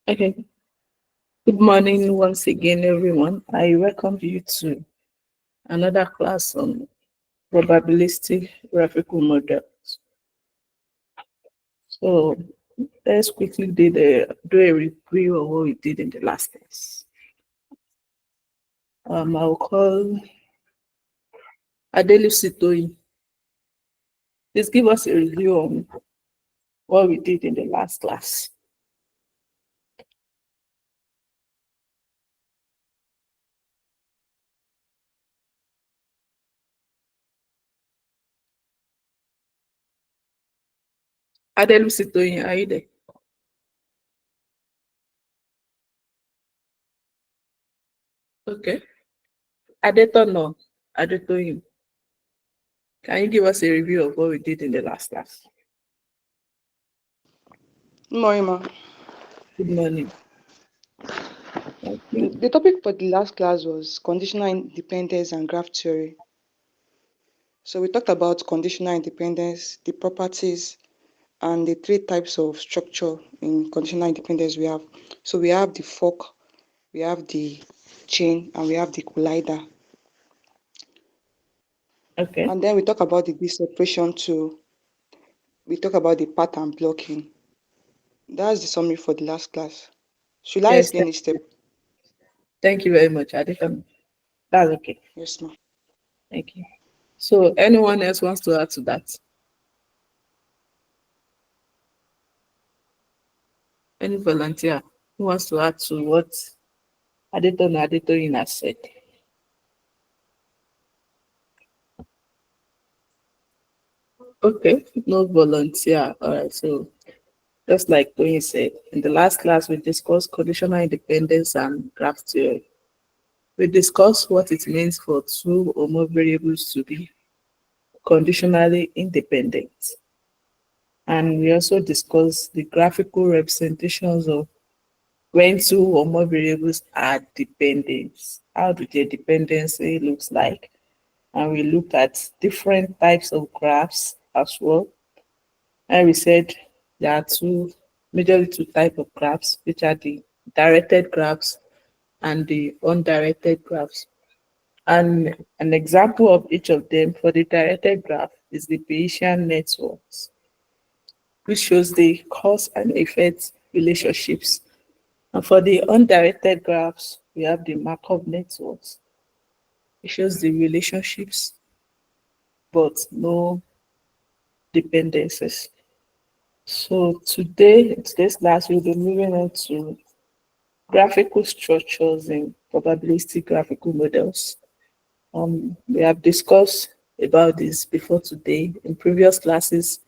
Okay. Good morning once again, everyone. I welcome you to another class on probabilistic graphical models. So let's quickly do a review of what we did in the last class. I'll call Adelu Sitoyi. Please give us a review on what we did in the last class. Adelu Sitoyi, are you there? Okay. Adetono, Adetoyin. Can you give us a review of what we did in the last class? Morima. Good morning. Thank The, you. the topic for the last class was conditional independence and graph theory. So we talked about conditional independence, the properties, and the three types of structure in conditional independence we have. So we have the fork, we have the chain, and we have the collider. Okay. And then we talk about the separation too. We talk about the pattern blocking. That's the summary for the last class. Should I Yes, explain each step? thank you very much, Adekam. That's okay. Yes, ma'am. Thank you. So, anyone else wants to add to that? Any volunteer who wants to add to what Adetoyin has said? Okay, no volunteer. All right. So, just like Tony said, in the last class, we discussed conditional independence and graph theory. We discussed what it means for two or more variables to be conditionally independent. And we also discussed the graphical representations of when two or more variables are dependent. How do their dependency looks like? And we looked at different types of graphs as well. And we said there are majorly two types of graphs, which are the directed graphs and the undirected graphs. And an example of each of them for the directed graph is the Bayesian networks, which shows the cause and effect relationships. And for the undirected graphs, we have the Markov networks. It shows the relationships but no dependencies. So today, in today's class, we'll be moving on to graphical structures in probabilistic graphical models. We have discussed about this before today. In previous classes,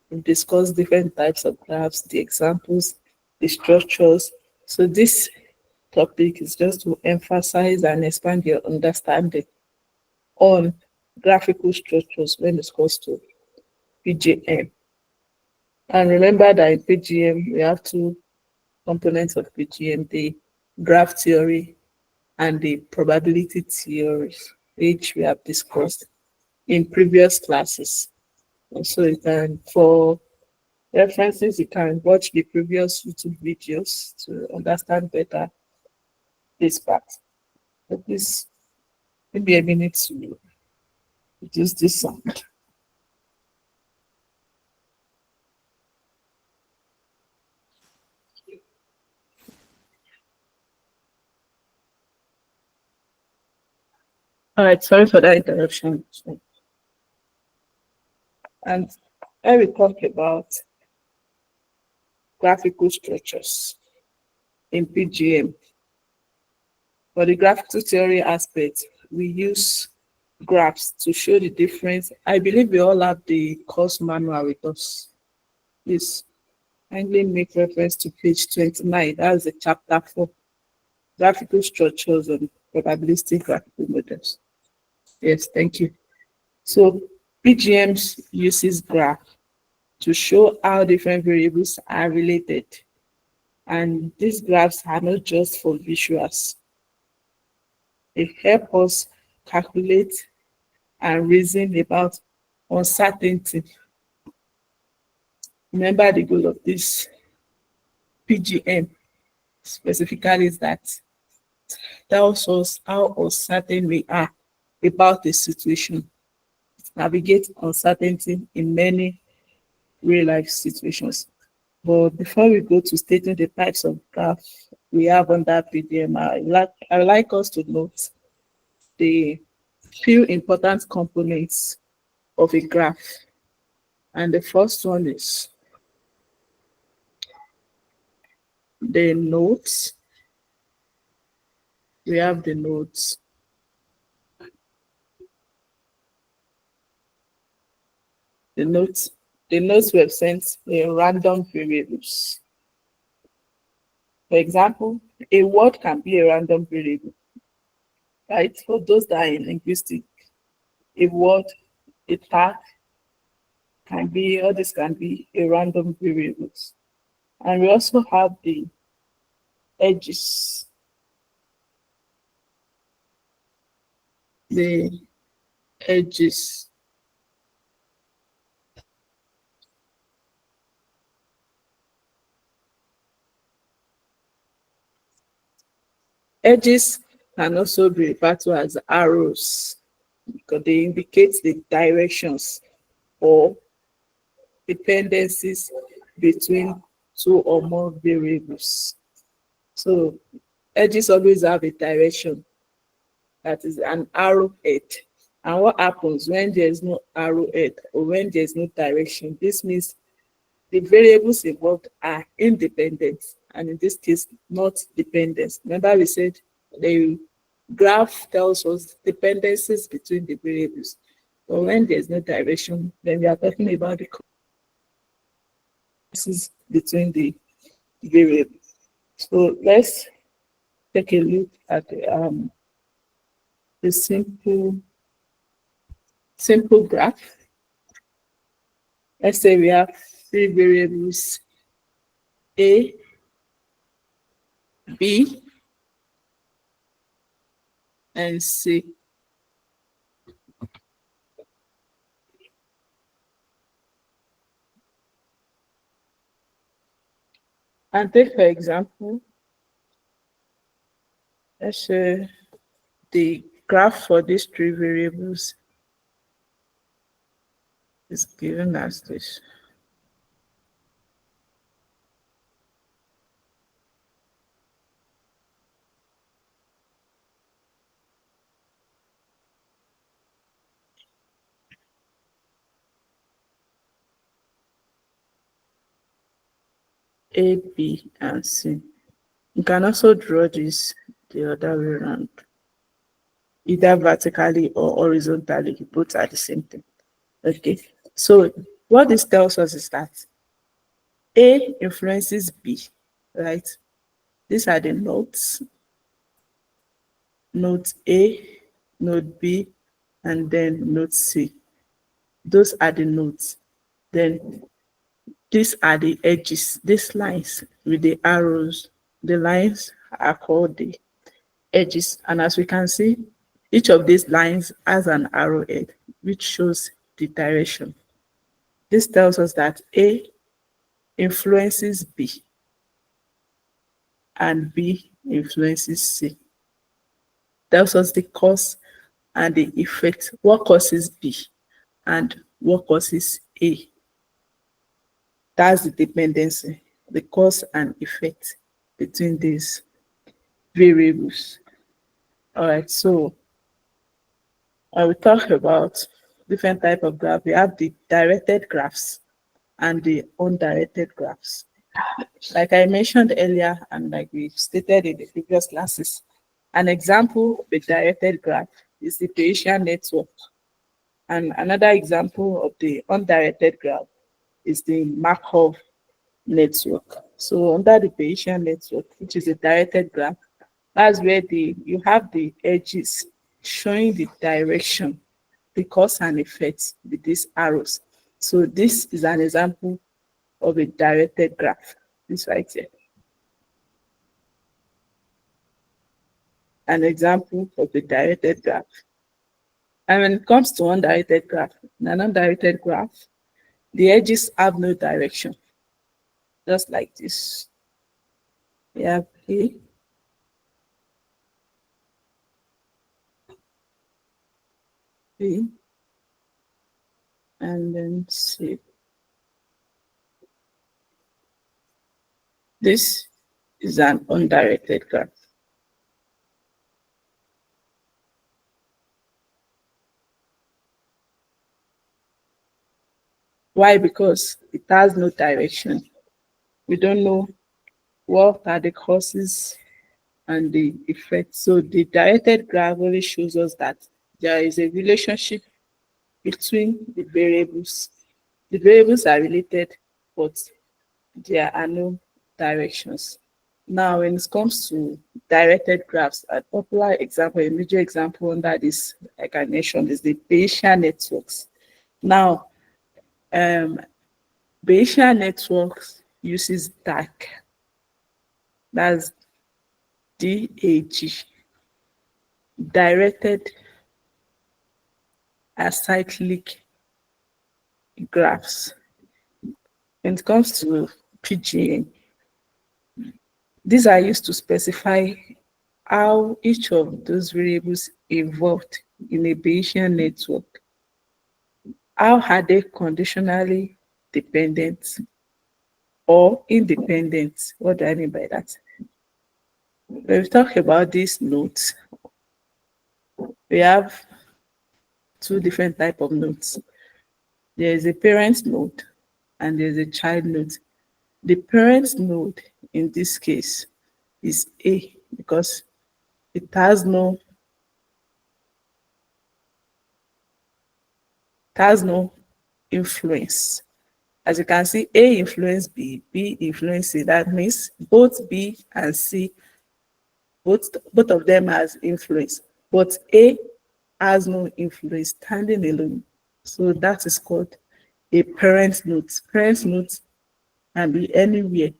we've discussed different types of graphs, the examples, the structures. So this topic is just to emphasize and expand your understanding on graphical structures when it comes to PGM. And remember that in PGM, we have two components of PGM, the graph theory and the probability theories, which we have discussed in previous classes. And so you can, for references, you can watch the previous YouTube videos to understand better this part. But this maybe a minute to reduce this sound. All right, sorry for that interruption. And I will talk about graphical structures in PGM. For the graphical theory aspect, we use graphs to show the difference. I believe we all have the course manual with us. Please kindly make reference to page 29. That's the chapter 4, graphical structures and probabilistic graphical models. Yes, thank you. So PGMs uses graph to show how different variables are related. And these graphs are not just for visuals. They help us calculate and reason about uncertainty. Remember the goal of this PGM specifically is that tells us how uncertain we are about the situation. Navigate uncertainty in many real life situations. But before we go to stating the types of graph we have under PGM, I would like us to note the few important components of a graph. And the first one is the nodes. We have the nodes. The nodes, the nodes represent random variables. For example, a word can be a random variable, right? For those that are in linguistics, a word, a tag can be, all this can be a random variables. And we also have the edges. The edges. Edges can also be referred to as arrows because they indicate the directions or dependencies between two or more variables. So edges always have a direction, that is an arrowhead. And what happens when there is no arrowhead or when there is no direction? This means the variables involved are independent, and in this case, not dependent. Remember, we said the graph tells us dependencies between the variables. But when there's no direction, then we are talking about the dependencies between the variables. So let's take a look at the simple graph. Let's say we have three variables, A, B, and C. And take for example, let's say the graph for these three variables is given as this. A, B, and C. You can also draw this the other way around, either vertically or horizontally, both are the same thing. Okay, so what this tells us is that A influences B, right? These are the nodes, node A, node B, and then node C. Those are the nodes. Then these are the edges, these lines with the arrows. The lines are called the edges. And as we can see, each of these lines has an arrowhead, which shows the direction. This tells us that A influences B and B influences C. Tells us the cause and the effect. What causes B and what causes A? That's the dependency, the cause and effect between these variables. All right, so I will talk about different type of graph. We have the directed graphs and the undirected graphs. Like I mentioned earlier, and like we stated in the previous classes, an example of a directed graph is the Bayesian network. And another example of the undirected graph is the Markov network. So under the Bayesian network, which is a directed graph, that's where you have the edges showing the direction, the cause and effect with these arrows. So this is an example of a directed graph. This right here. An example of a directed graph. And when it comes to undirected graph, in an undirected graph, the edges have no direction. Just like this. We have A, B, and then C. This is an undirected graph. Why? Because it has no direction. We don't know what are the causes and the effects. So the directed graph only shows us that there is a relationship between the variables. The variables are related, but there are no directions. Now, when it comes to directed graphs, a popular example, a major example under this, like I mentioned, is the Bayesian networks. Now, Bayesian networks uses DAG, that's DAG, directed acyclic graphs. When it comes to PGM, these are used to specify how each of those variables involved in a Bayesian network. How are they conditionally dependent or independent? What do I mean by that? When we talk about these nodes, we have two different types of nodes. There is a parent node and there's a child node. The parent node in this case is A because it has no influence. As you can see, A influence B, B influence C. That means both B and C, both of them has influence, but A has no influence standing alone. So that is called a parent node. Parent node can be anywhere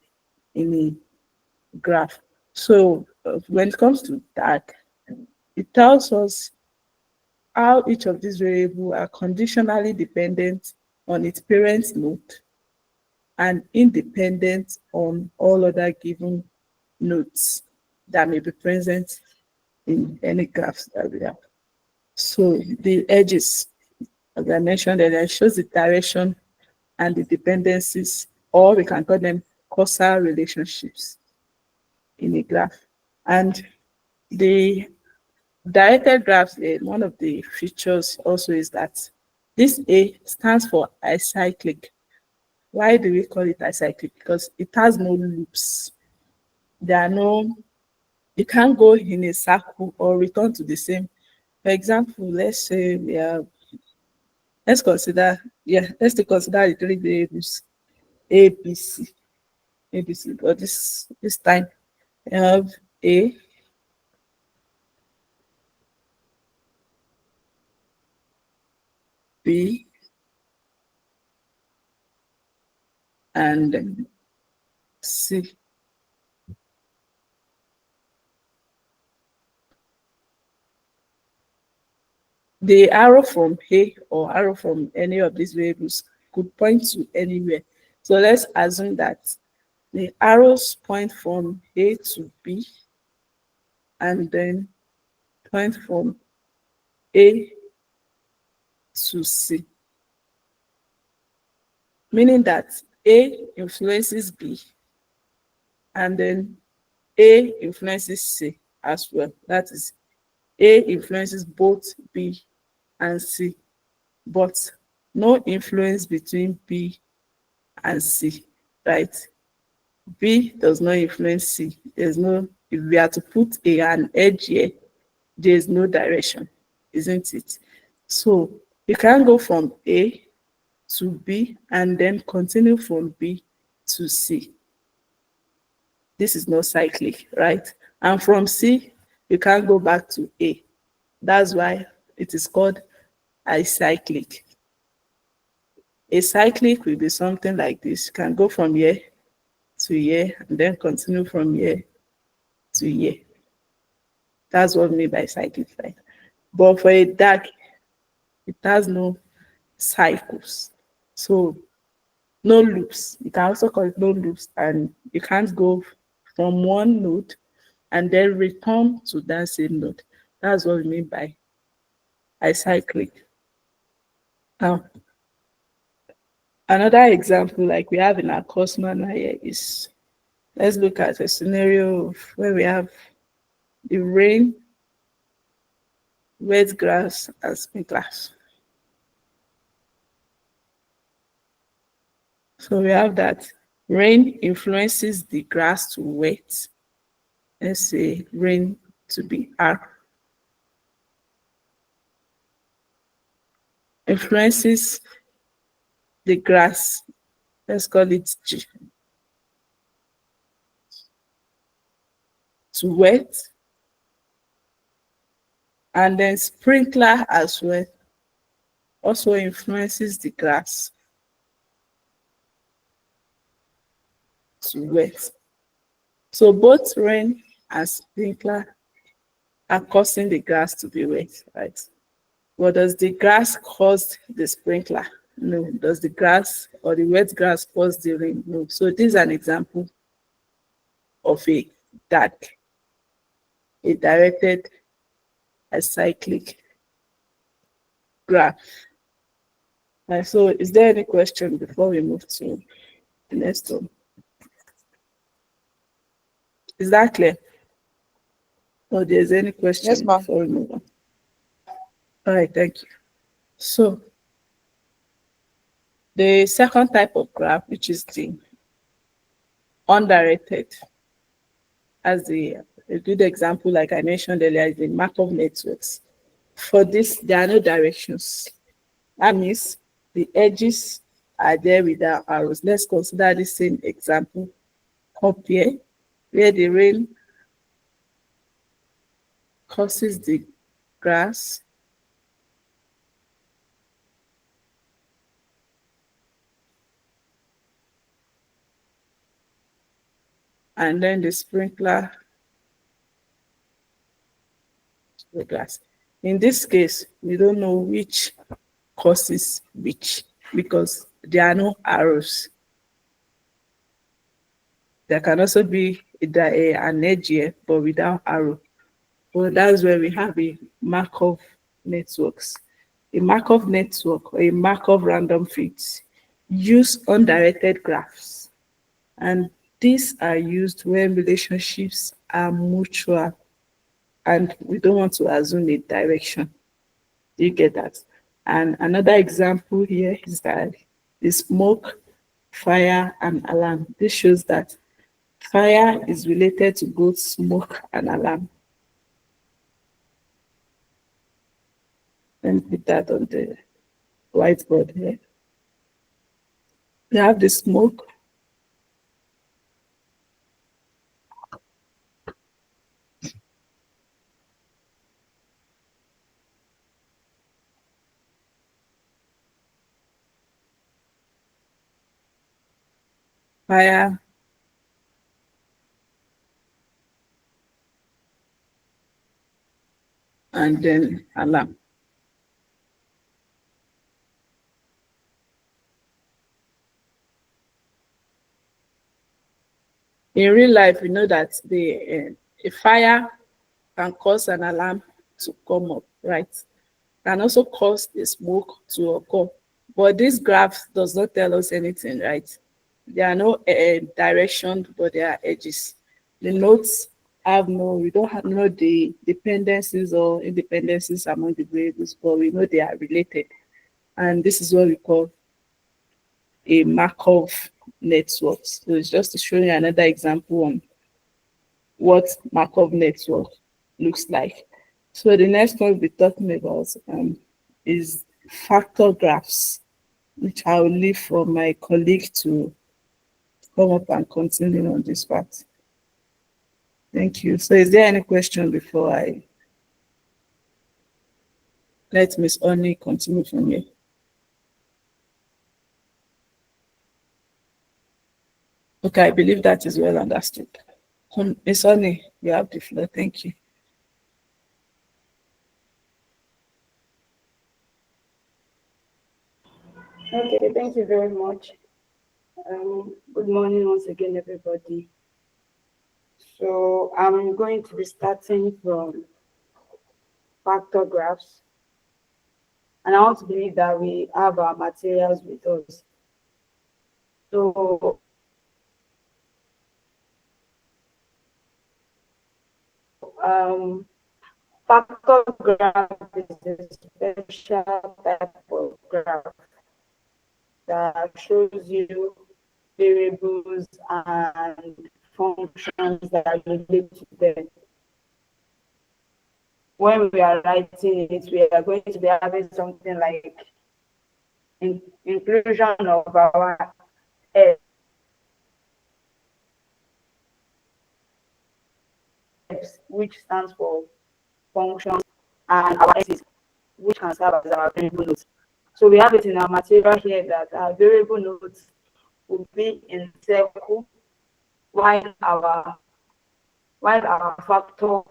in a graph. So when it comes to that, it tells us how each of these variables are conditionally dependent on its parent node and independent on all other given nodes that may be present in any graphs that we have. So the edges, as I mentioned earlier, shows the direction and the dependencies, or we can call them causal relationships in a graph. And the directed graphs, one of the features also is that this A stands for acyclic. Why do we call it acyclic? Because it has no loops. There are no, you can't go in a circle or return to the same. For example, let's say we have, let's consider the three variables A, B, C, A, B, C. But this time we have A, B, and C. The arrow from A or arrow from any of these variables could point to anywhere. So let's assume that the arrows point from A to B and then point from A to C, meaning that A influences B and then A influences C as well. That is, A influences both B and C, but no influence between B and C, right? B does not influence C. There's no, if we are to put an edge here, there's no direction, isn't it? So you can go from A to B and then continue from B to C. This is not cyclic, right? And from C, you can't go back to A. That's why it is called acyclic. A cyclic will be something like this. You can go from here to here and then continue from here to here. That's what we mean by cyclic, right? But for a DAG, it has no cycles. So no loops. You can also call it no loops, and you can't go from one node and then return to that same node. That's what we mean by acyclic. Now, another example like we have in our course manual here is, let's look at a scenario where we have the rain, wet grass, and sprinklers. So we have that rain influences the grass to wet. Let's say rain to be R. Influences the grass, let's call it G, to wet. And then sprinkler as well also influences the grass to wet. So both rain and sprinkler are causing the grass to be wet, right? But does the grass cause the sprinkler? No. Does the grass or the wet grass cause the rain? No. So this is an example of a DAG, a directed acyclic graph. And so is there any question before we move to the next one? Is that clear? Or there's any Yes, question ma'am. before we move on? All right, thank you. So the second type of graph, which is the undirected, as a good example, like I mentioned earlier, is the Markov networks. For this, there are no directions. That means the edges are there without arrows. Let's consider the same example up here, where the rain causes the grass and then the sprinkler the grass. In this case, we don't know which causes which because there are no arrows. There can also be an edge here, but without arrow. So that's where we have a Markov networks. A Markov network or a Markov random fits use undirected graphs. And these are used when relationships are mutual and we don't want to assume a direction. You get that? And another example here is that the smoke, fire, and alarm. This shows that fire is related to both smoke and alarm. Let me put that on the whiteboard here. We have the smoke, fire, and then alarm. In real life, we know that a fire can cause an alarm to come up, right? Can also cause the smoke to occur. But this graph does not tell us anything, right? There are no direction, but there are edges. The nodes have no, we don't have know the dependencies or independencies among the variables, but we know they are related. And this is what we call a Markov network. So it's just to show you another example on what Markov network looks like. So the next one we'll be talking about is factor graphs, which I will leave for my colleague to come up and continue on this part. Thank you. So is there any question before I let Miss Oni continue from here? Okay, I believe that is well understood. Miss Oni, you have the floor. Thank you. Okay, thank you very much. Good morning once again, everybody. So I'm going to be starting from factor graphs. And I want to believe that we have our materials with us. So factor graph is a special type of graph that shows you variables and functions that relate to them. When we are writing it, we are going to be having something like inclusion of our F, which stands for functions, and our X's, which can serve as our variable notes. So we have it in our material here that our variable notes will be in circle, while our factor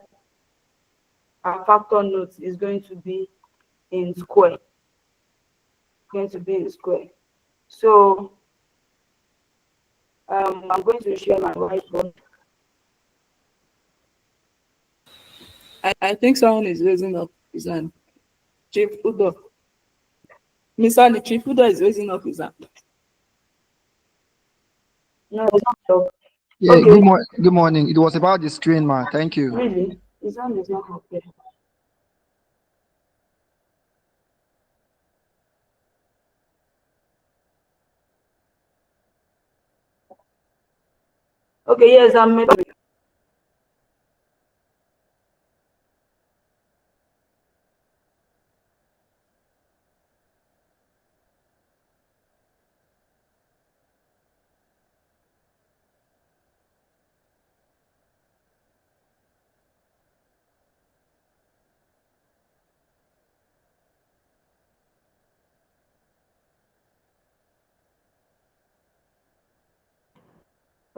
note is going to be in square. So I'm going to share my whiteboard. I think someone is raising up his hand. Chief Udo. Miss Ali, Chief Udo is raising up his hand. No, it's not up. Yeah, Okay, good morning. It was about the screen, ma. Thank you. really? His hand is not up here. Okay, yes, I'm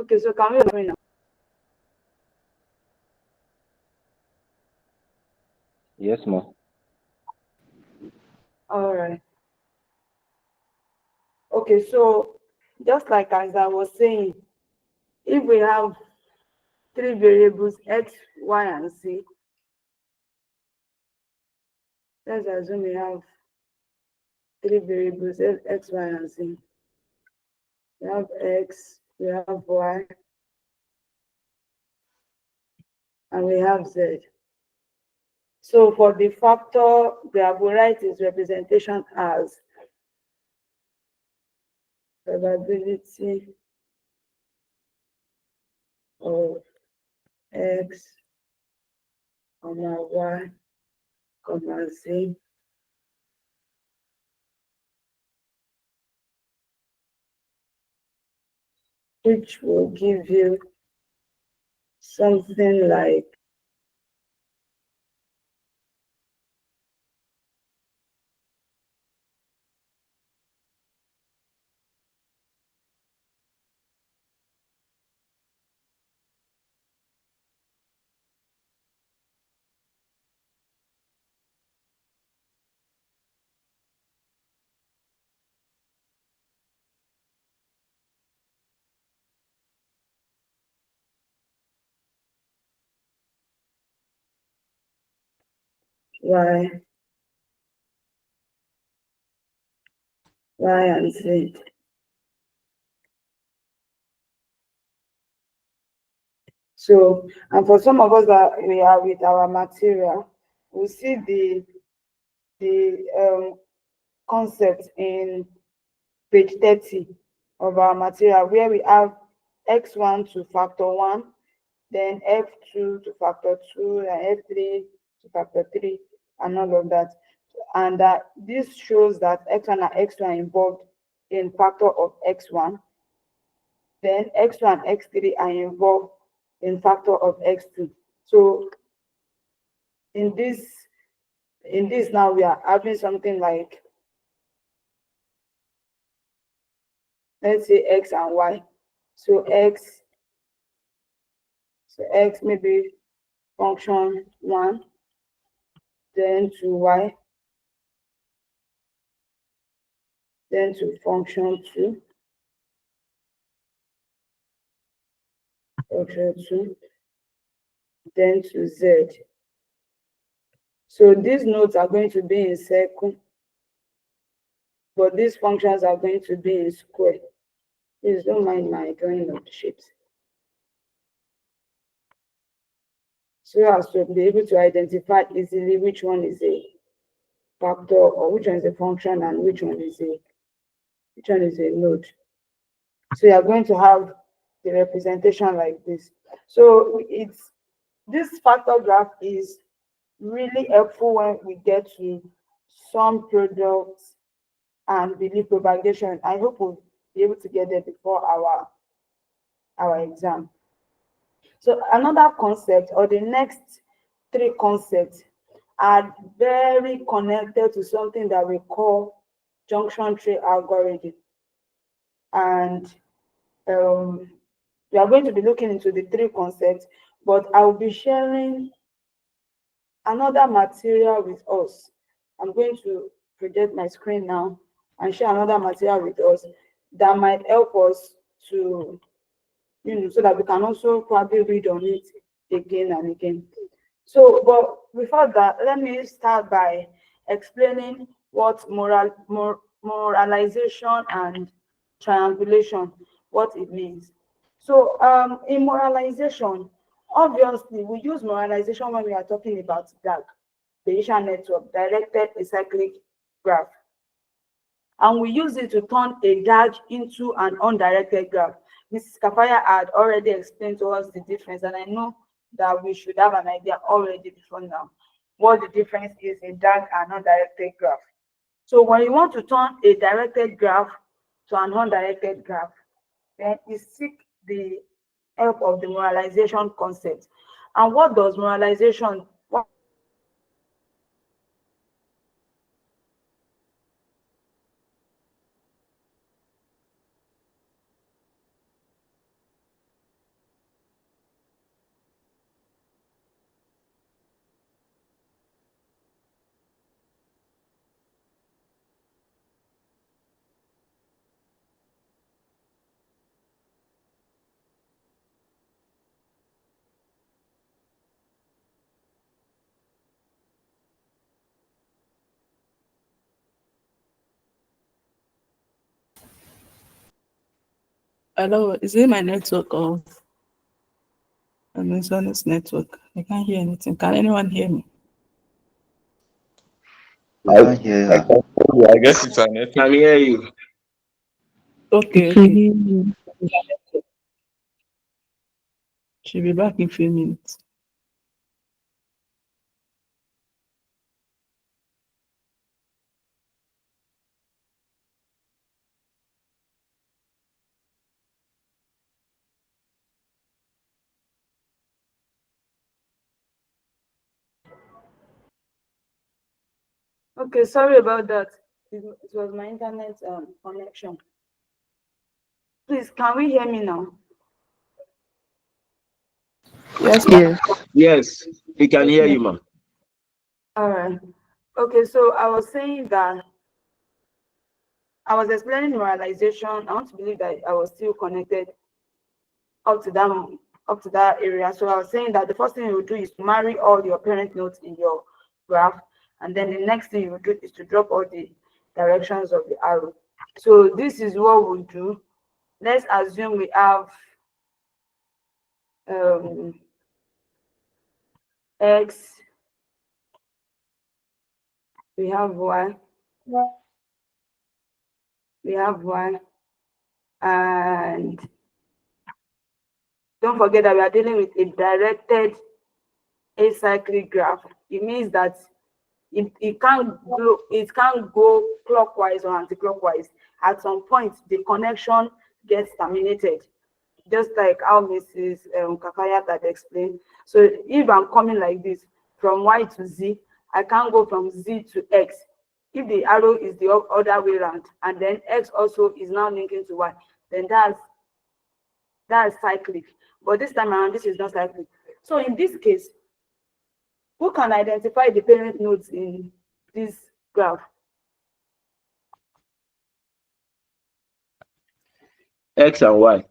okay, so can we hear me now? Yes, ma. All right. Okay, so just like as I was saying, if we have three variables x, y, and z, let's assume we have three variables x, y, and z. We have x, we have y, and we have z. So for the factor, the will write its representation as probability of x, y, z, which will give you something like y, and z. So, and for some of us that we are with our material, we see the concept in page 30 of our material, where we have x1 to factor 1, then f2 to factor 2, and f3 to factor 3, and all of that. And this shows that x1 and x2 are involved in factor of x1. Then x2 and x3 are involved in factor of x2. So in this now we are having something like, let's say x and y. So x maybe function 1, then to y, then to function 2, function 2, then to Z. So these nodes are going to be in circle, but these functions are going to be in square. Please don't mind my drawing of the shapes. So as to be able to identify easily which one is a factor or which one is a function and which one is a node. So you are going to have the representation like this. So this factor graph is really helpful when we get to sum products and belief propagation. I hope we'll be able to get there before our exam. So another concept, or the next three concepts, are very connected to something that we call junction tree algorithm. And we are going to be looking into the three concepts, but I will be sharing another material with us. I'm going to project my screen now and share another material with us that might help us to, so that we can also probably read on it again and again. So, but before that, let me start by explaining what moralization and triangulation, what it means. So, in moralization, obviously, we use moralization when we are talking about DAG, Bayesian network, directed acyclic graph. And we use it to turn a DAG into an undirected graph. Mrs. Kafaya had already explained to us the difference, and I know that we should have an idea already before now what the difference is in DAG and undirected graph. So when you want to turn a directed graph to an undirected graph, then you seek the help of the moralization concept. And what does moralization? Hello, is it my network or Amazon's network? I can't hear anything. Can anyone hear me? I can't hear her. I guess it's an I can hear you. Okay, okay. She'll be back in a few minutes. Okay, sorry about that. It was my internet connection. Please, can we hear me now? Yes, Yes, we can hear you, ma'am. All right. Okay, so I was saying that I was explaining moralization. I want to believe that I was still connected up to that area. So I was saying that the first thing you will do is to marry all your parent nodes in your graph, and then the next thing you will do is to drop all the directions of the arrow. So this is what we'll do. Let's assume we have X, we have Y, we have Y, and don't forget that we are dealing with a directed acyclic graph. It means that it can't go clockwise or anti-clockwise. At some point, the connection gets terminated, just like how Mrs. Kakayat had explained. So if I'm coming like this from Y to Z, I can't go from Z to X. If the arrow is the other way around, and then X also is now linking to Y, then that's cyclic. But this time around, this is not cyclic. So in this case, who can identify the parent nodes in this graph? X and Y.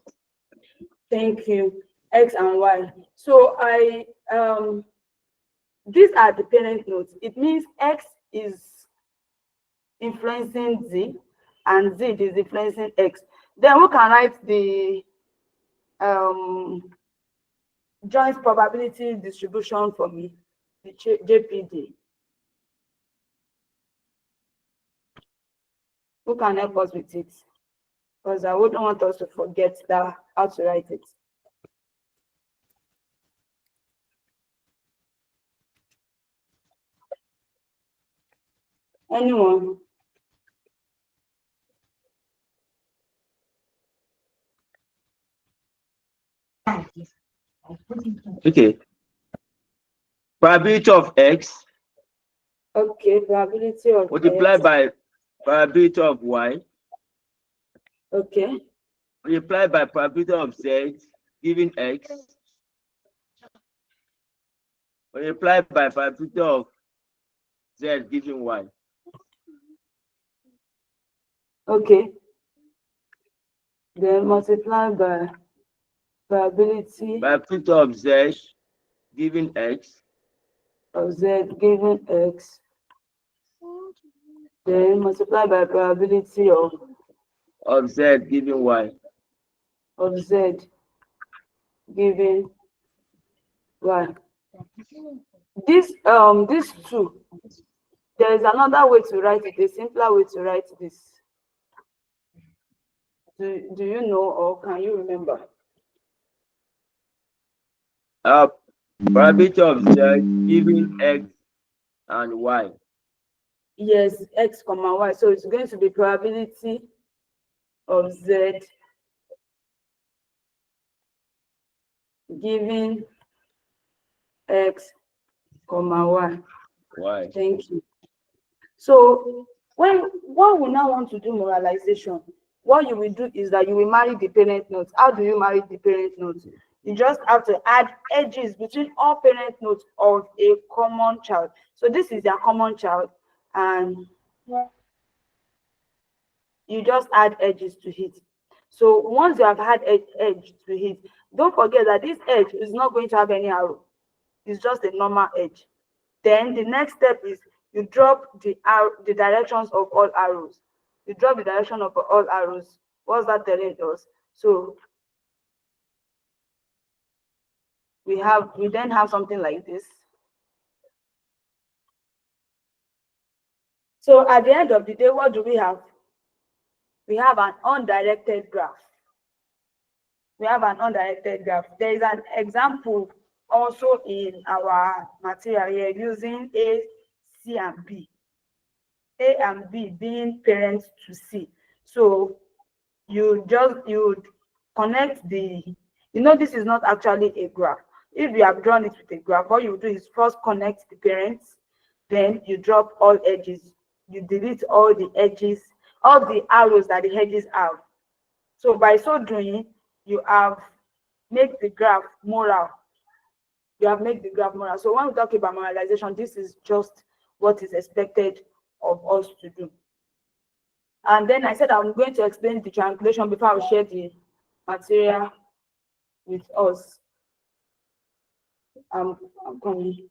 Thank you. X and Y. So I these are dependent nodes. It means X is influencing Z and Z is influencing X. Then we can write the joint probability distribution for me, the JPD. Who can help us with it? Because I wouldn't want us to forget that how to write it. Anyone? Okay. Probability of X. Okay, probability of Multiplied X. by probability of Y. Okay. Multiplied by probability of Z given X. Multiplied by probability of Z given Y. Okay. Then multiply by probability of Z given X. of Z given X. Then multiply by probability of Z given Y. Of Z given Y. These two, there is another way to write it, a simpler way to write this. Do you know or can you remember? Probability of Z given X and Y. Yes, X comma Y. So it's going to be probability of Z given X comma Y. Y. Thank you. So when we now want to do moralization, what you will do is that you will marry dependent nodes. How do you marry dependent nodes? You just have to add edges between all parent nodes of a common child. So this is their common child, and you just add edges to it. So once you have had edge to it, don't forget that this edge is not going to have any arrow. It's just a normal edge. Then the next step is you drop the directions of all arrows. You drop the direction of all arrows. What's that telling us? So we then have something like this. So at the end of the day, what do we have? We have an undirected graph. We have an undirected graph. There is an example also in our material here using A, C, and B. A and B being parents to C. So you connect this is not actually a graph. If you have drawn it with a graph, what you do is first connect the parents, then you drop all edges. You delete all the edges, all the arrows that the edges have. So by so doing, you have made the graph moral. You have made the graph moral. So when we talk about moralization, this is just what is expected of us to do. And then I said I'm going to explain the triangulation before I share the material with us. I'm coming.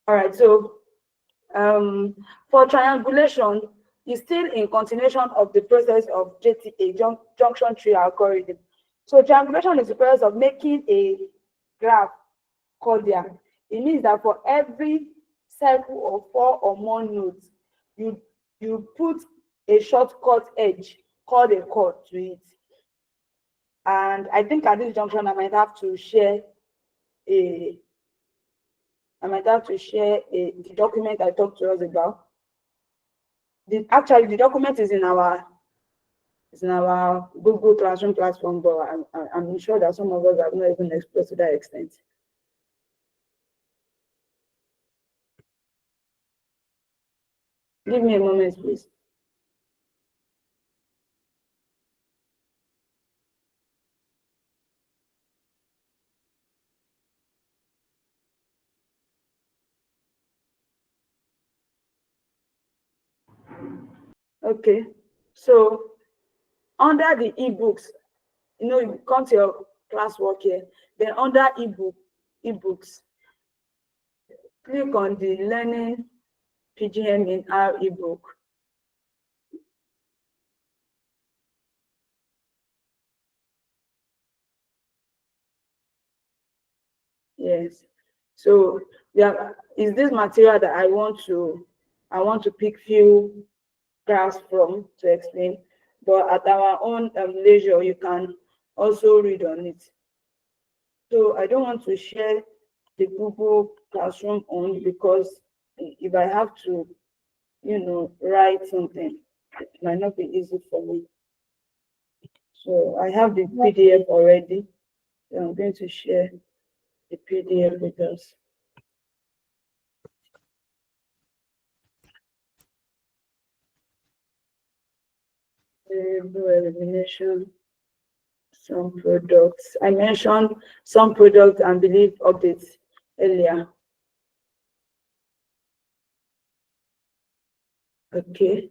All right, so for triangulation, is still in continuation of the process of JTA, junction tree algorithm. So triangulation is the process of making a graph cordial. It means that for every circle of 4 or more nodes, you put a shortcut edge called a chord to it. And I think at this junction, I might have to share the document I talked to us about. Actually, the document is in our Google Classroom platform, but I'm sure that some of us have not even explored to that extent. Give me a moment, please. Okay, so under the ebooks, you come to your classwork here, then under ebooks, click on the learning PGM in our ebook. Yes. So is this material that I want to pick few graphs from to explain, but at our own leisure, you can also read on it. So I don't want to share the Google Classroom on, because if I have to, write something, it might not be easy for me. So I have the PDF already. So I'm going to share the PDF with us. Variable elimination, some products. I mentioned some products and belief updates earlier. Okay.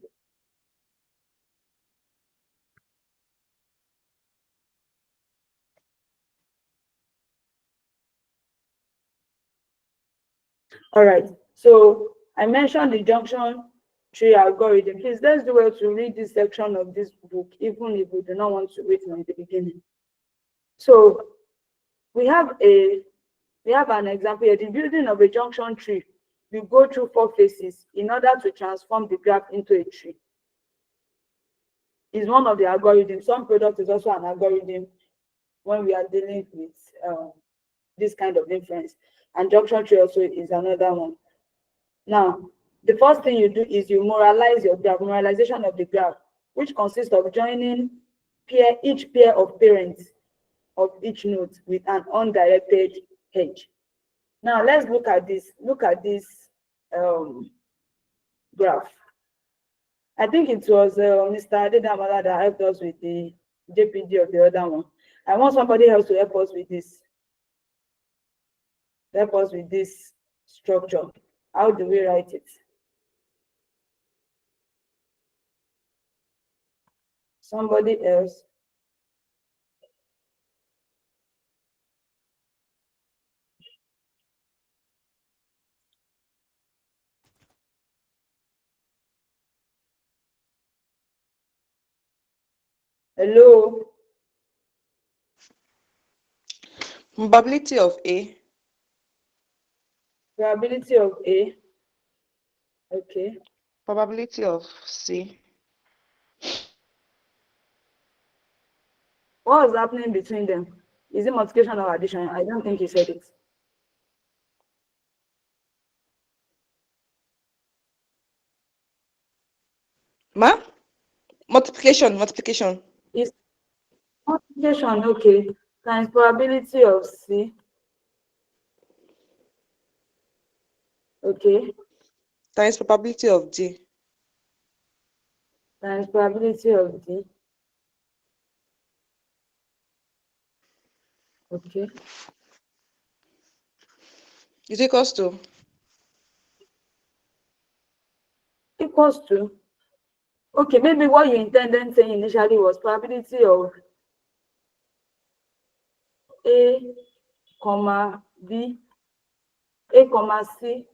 All right. So I mentioned the junction tree algorithm. Please, let's do well to read this section of this book, even if we do not want to read from the beginning. So we have an example here. The building of a junction tree, you go through 4 phases in order to transform the graph into a tree. Is one of the algorithms. Some product is also an algorithm when we are dealing with this kind of inference. And junction tree also is another one. Now, the first thing you do is you moralize your graph, moralization of the graph, which consists of joining each pair of parents of each node with an undirected edge. Now, let's look at this. Look at this graph. I think it was Mr. Adedamala that helped us with the JPG of the other one. I want somebody else to help us with this. Help us with this structure. How do we write it? Somebody else. Hello. Probability of A. Probability of A. Okay. Probability of C. What was happening between them? Is it multiplication or addition? I don't think he said it. Ma? Multiplication. It's multiplication, okay, times probability of C. Okay. Times probability of D. Times probability of D. Okay. Is equals to Equals to. Okay, maybe what you intended saying initially was probability of A, comma B, A, comma C.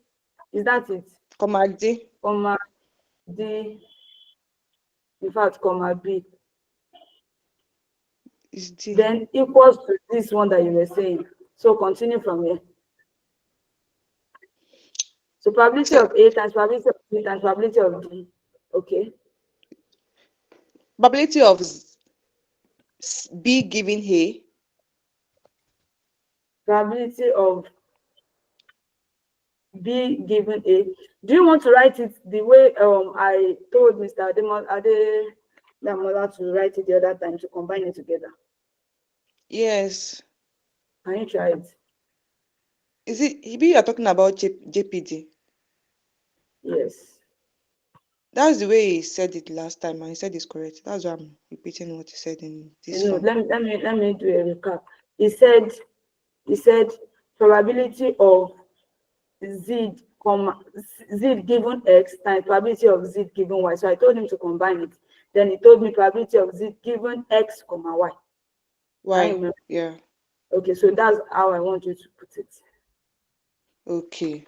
Is that it? comma D. Comma D. In fact, comma B. Is D. Then equals to this one that you were saying. So continue from here. So probability of A times probability of B times probability of D. Okay. Probability of B given A. Probability of B given A. Do you want to write it the way I told Mr. Adedamola to write it the other time, to combine it together? Yes. Can you try it? Is it maybe you are talking about JPD? Yes. That's the way he said it last time, and he said it's correct. That's why I'm repeating what he said in this form. Let me do a recap. He said probability of Z, Z given X times probability of Z given Y. So I told him to combine it. Then he told me probability of z given x comma y. Why? Yeah. Okay, so that's how I want you to put it. Okay.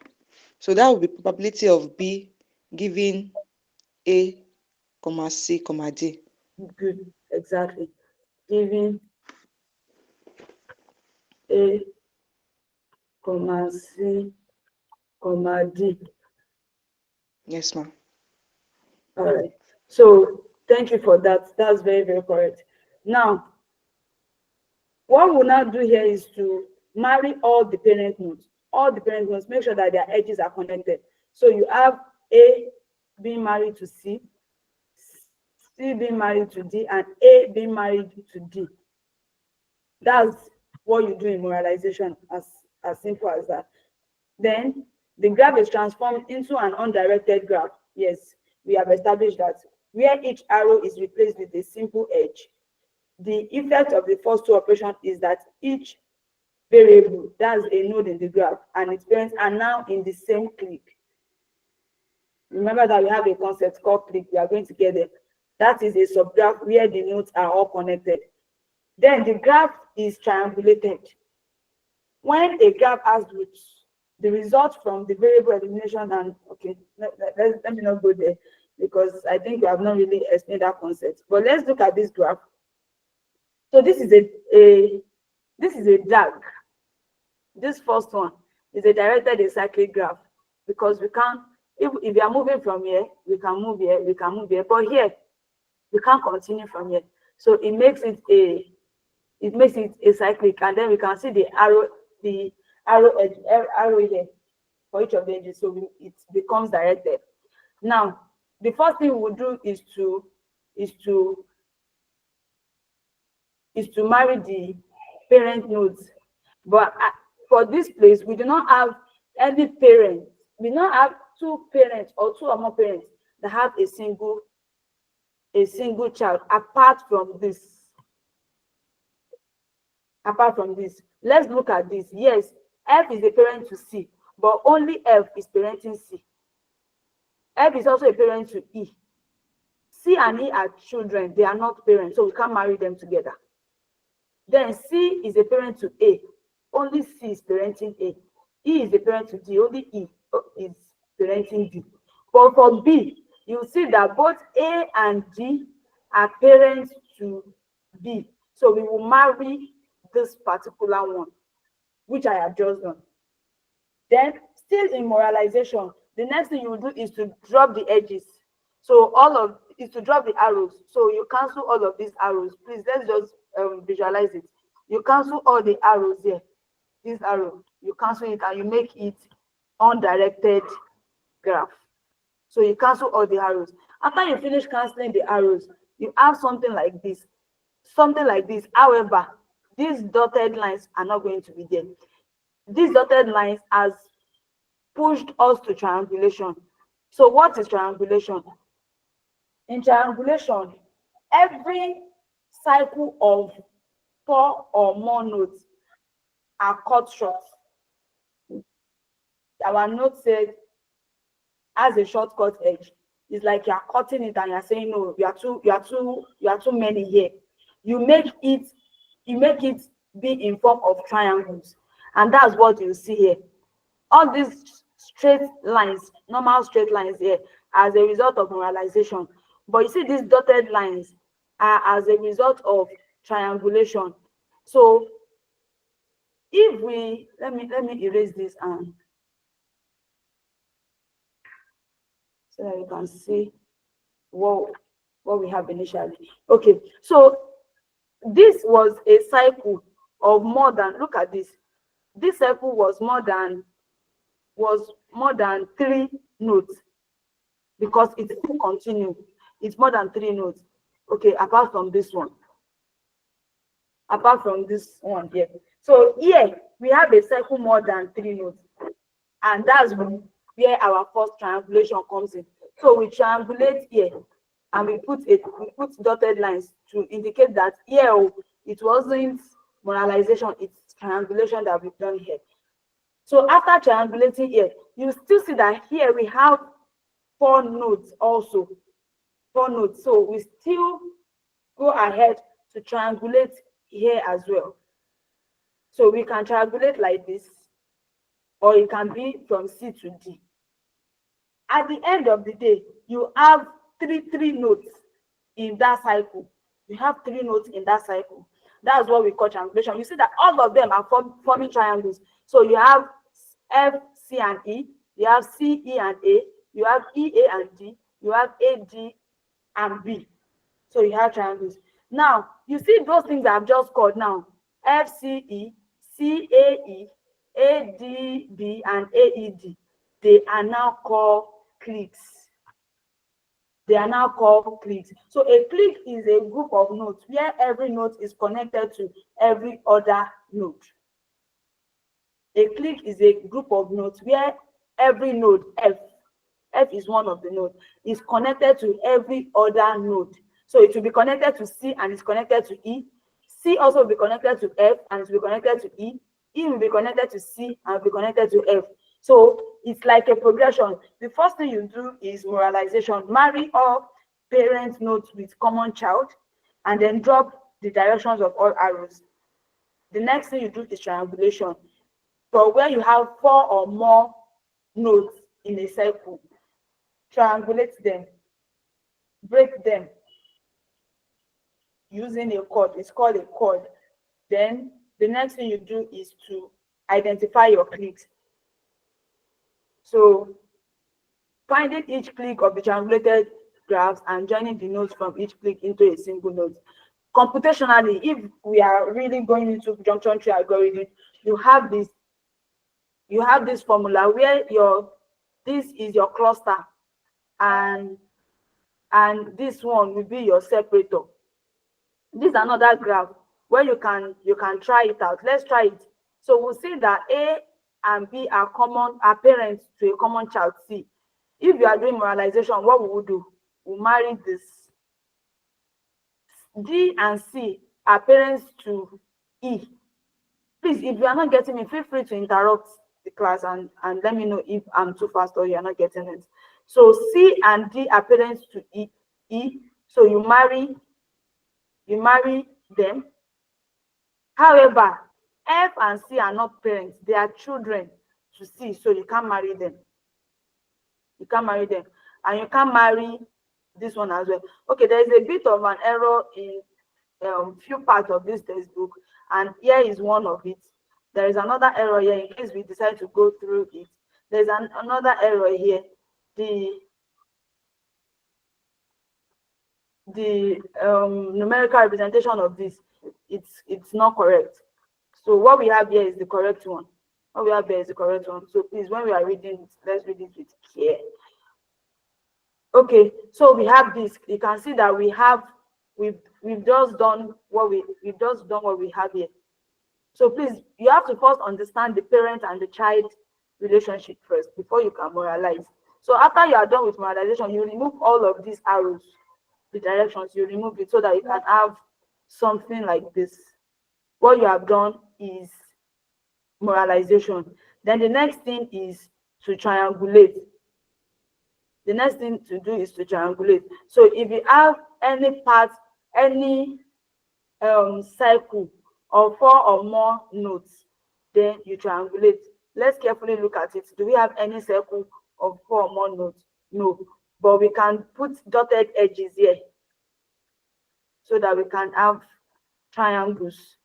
So that would be probability of B given A, comma C, comma D. Good, exactly. Given A, comma C, comma D. Yes, ma'am. All right. So thank you for that. That's very, very correct. Now, what we'll now do here is to marry all the parent nodes. All the parent nodes, make sure that their edges are connected. So you have A being married to C, C being married to D, and A being married to D. That's what you do in moralization, as simple as that. Then the graph is transformed into an undirected graph. Yes, we have established that, where each arrow is replaced with a simple edge. The effect of the first two operations is that each variable, that's a node in the graph, and its parents are now in the same clique. Remember that we have a concept called clique. We are going to get there. That is a subgraph where the nodes are all connected. Then the graph is triangulated. When a graph has roots, the result from the variable elimination, and okay, let me not go there because I think we have not really explained that concept. But let's look at this graph. So this is a DAG. This first one is a directed acyclic graph, because we can't, if we are moving from here, we can move here, we can move here, but here we can't continue from here. So it makes it acyclic, and then we can see the arrow edge, arrow here for each of the edges, so it becomes directed. Now, the first thing we will do is to marry the parent nodes. But for this place, we do not have any parent. We don't have two parents or two or more parents that have a single child apart from this. Let's look at this. Yes, F is a parent to C, but only F is parenting C. F is also a parent to E. C and E are children, they are not parents, so we can't marry them together. Then C is a parent to A, only C is parenting A. E is a parent to D, only E is parenting D. But for B, you see that both A and D are parents to B. So we will marry this particular one, which I have just done. Then, still in moralization, the next thing you will do is to drop the edges. So is to drop the arrows. So you cancel all of these arrows. Please, let's just visualize it. You cancel all the arrows here. This arrow, you cancel it and you make it undirected graph. So you cancel all the arrows. After you finish canceling the arrows, you have something like this. However, these dotted lines are not going to be there. These dotted lines has pushed us to triangulation. So what is triangulation? In triangulation, every cycle of 4 or more nodes are cut short. Our node said has a shortcut edge. It's like you are cutting it and you're saying, no, you are too many here. You make it be in form of triangles, and that's what you see here. All these straight lines, normal straight lines here, as a result of moralization. But you see these dotted lines are as a result of triangulation. So if we let me erase this and so that you can see what we have initially. Okay, so this was a cycle of more than, look at this. This cycle was more than 3 nodes, because it's continued. It's more than 3 nodes. Okay, apart from this one here. So here we have a cycle more than 3 nodes, and that's where our first triangulation comes in. So we triangulate here, and we put dotted lines to indicate that here it wasn't moralization, it's triangulation that we've done here. So after triangulating here, you still see that here we have 4 nodes also. 4 nodes. So we still go ahead to triangulate here as well. So we can triangulate like this, or it can be from C to D. At the end of the day, you have three nodes in that cycle. You have 3 nodes in that cycle. That's what we call triangulation. You see that all of them are forming triangles. So you have F, C, and E. You have C, E, and A. You have E, A, and D. You have A, D, and B. So you have triangles. Now, you see those things I've just called now. F, C, E, C, A, E, A, D, B, and A, E, D. They are now called cliques. They are now called cliques. So a clique is a group of nodes where every node is connected to every other node. A clique is a group of nodes where every node, F is one of the nodes, is connected to every other node. So it will be connected to C and it's connected to E. C also will be connected to F and it will be connected to E. E will be connected to C and will be connected to F. So it's like a progression. The first thing you do is moralization. Marry all parent nodes with common child and then drop the directions of all arrows. The next thing you do is triangulation. For where you have 4 or more nodes in a circle, triangulate them, break them using a chord. It's called a chord. Then the next thing you do is to identify your cliques. So finding each clique of the triangulated graphs and joining the nodes from each clique into a single node. Computationally, if we are really going into junction tree algorithm, you have this formula where this is your cluster and this one will be your separator. This is another graph where you can try it out. Let's try it. So we'll see that A and B are parents to a common child C. If you are doing moralization, what we will do? We'll marry this. D and C are parents to E. Please, if you are not getting me, feel free to interrupt the class and let me know if I'm too fast or you're not getting it. So C and D are parents to E. So you marry them. However, F and C are not parents, they are children to C, so you can't marry them. You can't marry them. And you can't marry this one as well. Okay, there is a bit of an error in few parts of this textbook, and here is one of it. There is another error here in case we decide to go through it. There's another error here. The numerical representation of this, it's not correct. So what we have here is the correct one. What we have here is the correct one. So please, when we are reading it, let's read it with care. Okay, so we have this. You can see that we've just done what we have here. So please, you have to first understand the parent and the child relationship first before you can moralize. So after you are done with moralization, you remove all of these arrows, the directions, you remove it so that you can have something like this. What you have done is moralization. Then the next thing is to triangulate. The next thing to do is to triangulate. So if you have any part, any cycle of 4 or more nodes, then you triangulate. Let's carefully look at it. Do we have any circle of 4 or more nodes? No, but we can put dotted edges here so that we can have triangles.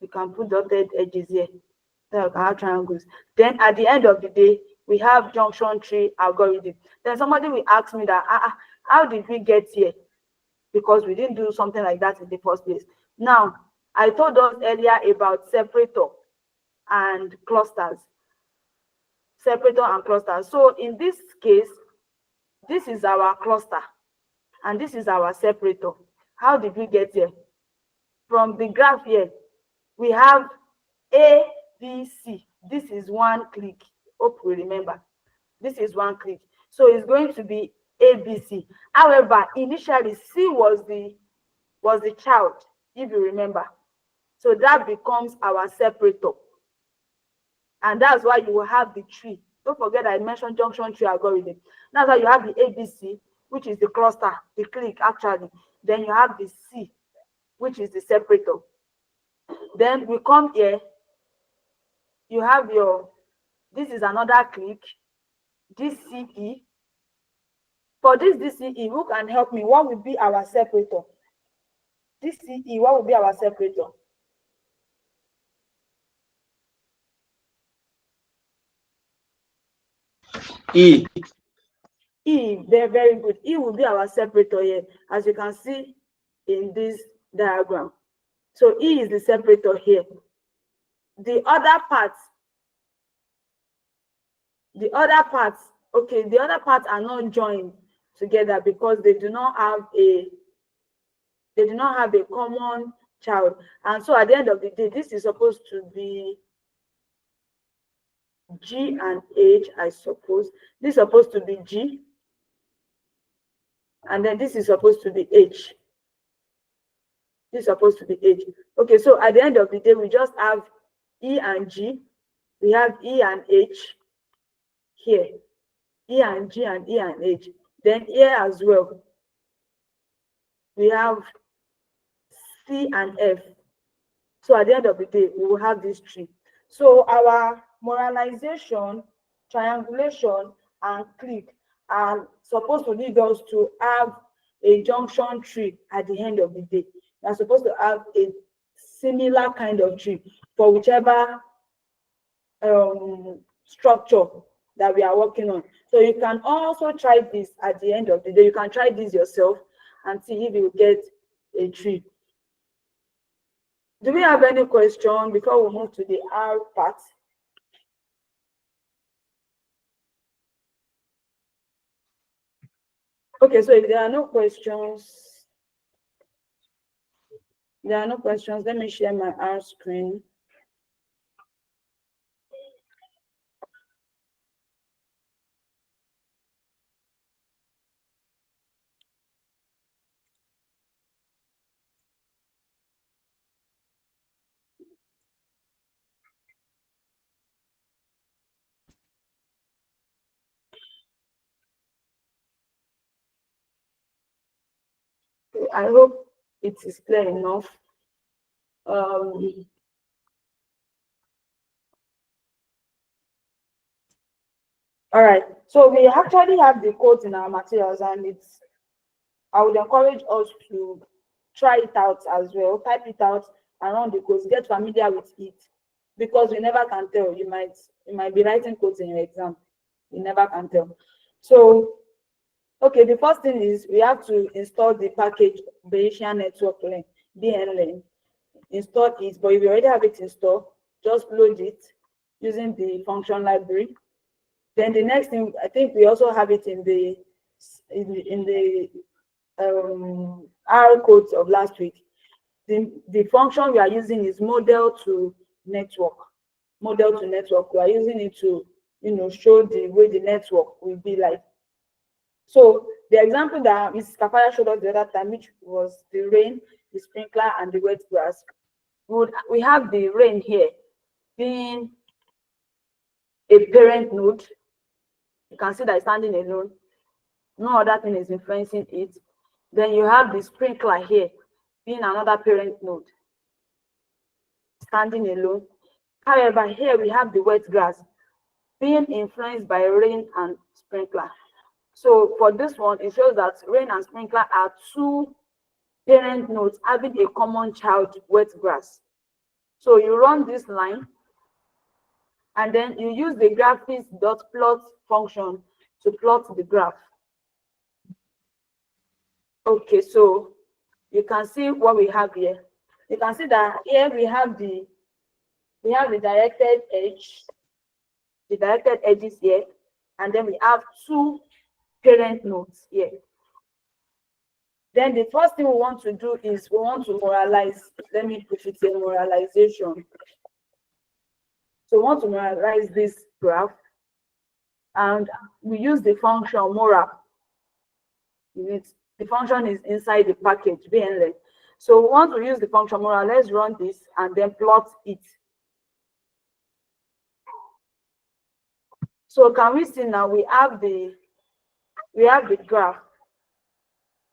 We can put dotted edges here so we can have triangles. Then at the end of the day, we have junction tree algorithm. Then somebody will ask me that, how did we get here? Because we didn't do something like that in the first place. Now, I told us earlier about separator and clusters. Separator and clusters. So in this case, this is our cluster and this is our separator. How did we get here? From the graph here, we have A, B, C. This is one clique. Hope we remember. This is one clique. So it's going to be A, B, C. However, initially C was the child, if you remember. So that becomes our separator. And that's why you will have the tree. Don't forget I mentioned junction tree algorithm. That's why you have the ABC. which is the cluster, the clique actually. Then you have the C, which is the separator. Then we come here, you have your, this is another clique, DCE. For this DCE, who can help me? What will be our separator? DCE, what will be our separator? E. E, they're very good. E will be our separator here, as you can see in this diagram. So E is the separator here. The other parts, okay, the other parts are not joined together because they do not have a common child. And so at the end of the day, this is supposed to be G and H, I suppose. This is supposed to be G, and then this is supposed to be H. This is supposed to be H. Okay, so at the end of the day, we just have E and G. We have E and H here. E and G and E and H. Then here as well, we have C and F. So at the end of the day, we will have this tree. So our moralization, triangulation, and clique are supposed to lead us to have a junction tree at the end of the day. We are supposed to have a similar kind of tree for whichever structure that we are working on. So you can also try this at the end of the day. You can try this yourself and see if you get a tree. Do we have any question before we move to the R part? Okay, so if there are no questions, let me share my R screen. I hope it is clear enough. All right, so we actually have the codes in our materials, and I would encourage us to try it out as well, type it out and run the codes, get familiar with it, because we never can tell. You might be writing codes in your exam. You never can tell. So, okay, the first thing is we have to install the package Bayesian network length, BN. Install it, but if you already have it installed, just load it using the function library. Then the next thing, I think we also have it in the R codes of last week. The function we are using is model to network. Model to network. We are using it to, show the way the network will be like. So the example that Mrs. Kafaya showed us the other time, which was the rain, the sprinkler, and the wet grass, we have the rain here being a parent node. You can see that it's standing alone. No other thing is influencing it. Then you have the sprinkler here being another parent node, standing alone. However, here we have the wet grass being influenced by rain and sprinkler. So for this one, it shows that rain and sprinkler are two parent nodes having a common child, wet grass. So you run this line, and then you use the graphics.plot function to plot the graph. Okay, so you can see what we have here. You can see that here we have the directed edge, the directed edges here, and then we have two parent nodes here. Then the first thing we want to do is we want to moralize. Let me put it in moralization. So we want to moralize this graph, and we use the function moral. The function is inside the package BN. So we want to use the function moral. Let's run this and then plot it. So can we see now we have the graph.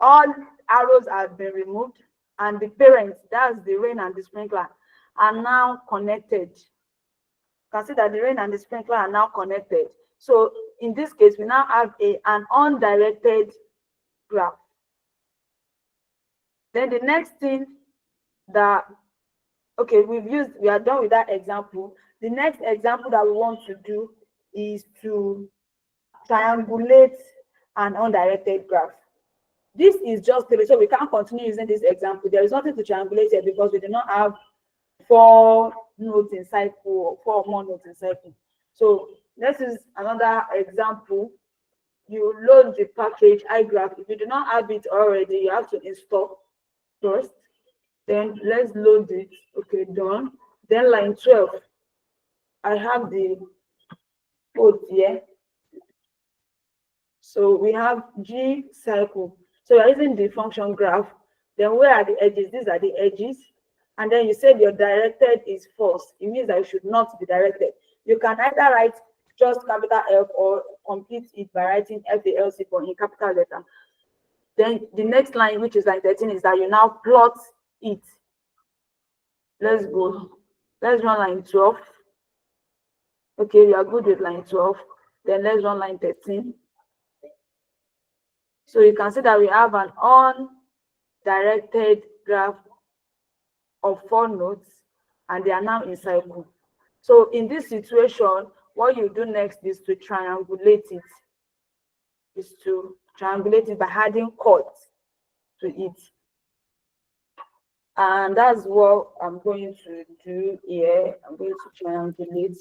all arrows have been removed, and the parents, that's the rain and the sprinkler, are now connected. You can see that the rain and the sprinkler are now connected. So in this case, we now have an undirected graph. Then the next thing that, okay, we are done with that example. The next example that we want to do is to triangulate an undirected graph. This is just three, so we can't continue using this example. There is nothing to triangulate here because we do not have 4 nodes in cycle or 4 more nodes in cycle. So this is another example. You load the package iGraph. If you do not have it already, you have to install first. Then let's load it. Okay, done. Then line 12. I have the code here. So we have G cycle. So we're using the function graph. Then where are the edges? These are the edges. And then you said your directed is false. It means that it should not be directed. You can either write just capital F or complete it by writing FALC for in capital letter. Then the next line, which is line 13, is that you now plot it. Let's go. Let's run line 12. Okay, we are good with line 12. Then let's run line 13. So you can see that we have an undirected graph of 4 nodes, and they are now in cycle. So in this situation, what you do next is to triangulate it. By adding chords to it. And that's what I'm going to do here. I'm going to triangulate.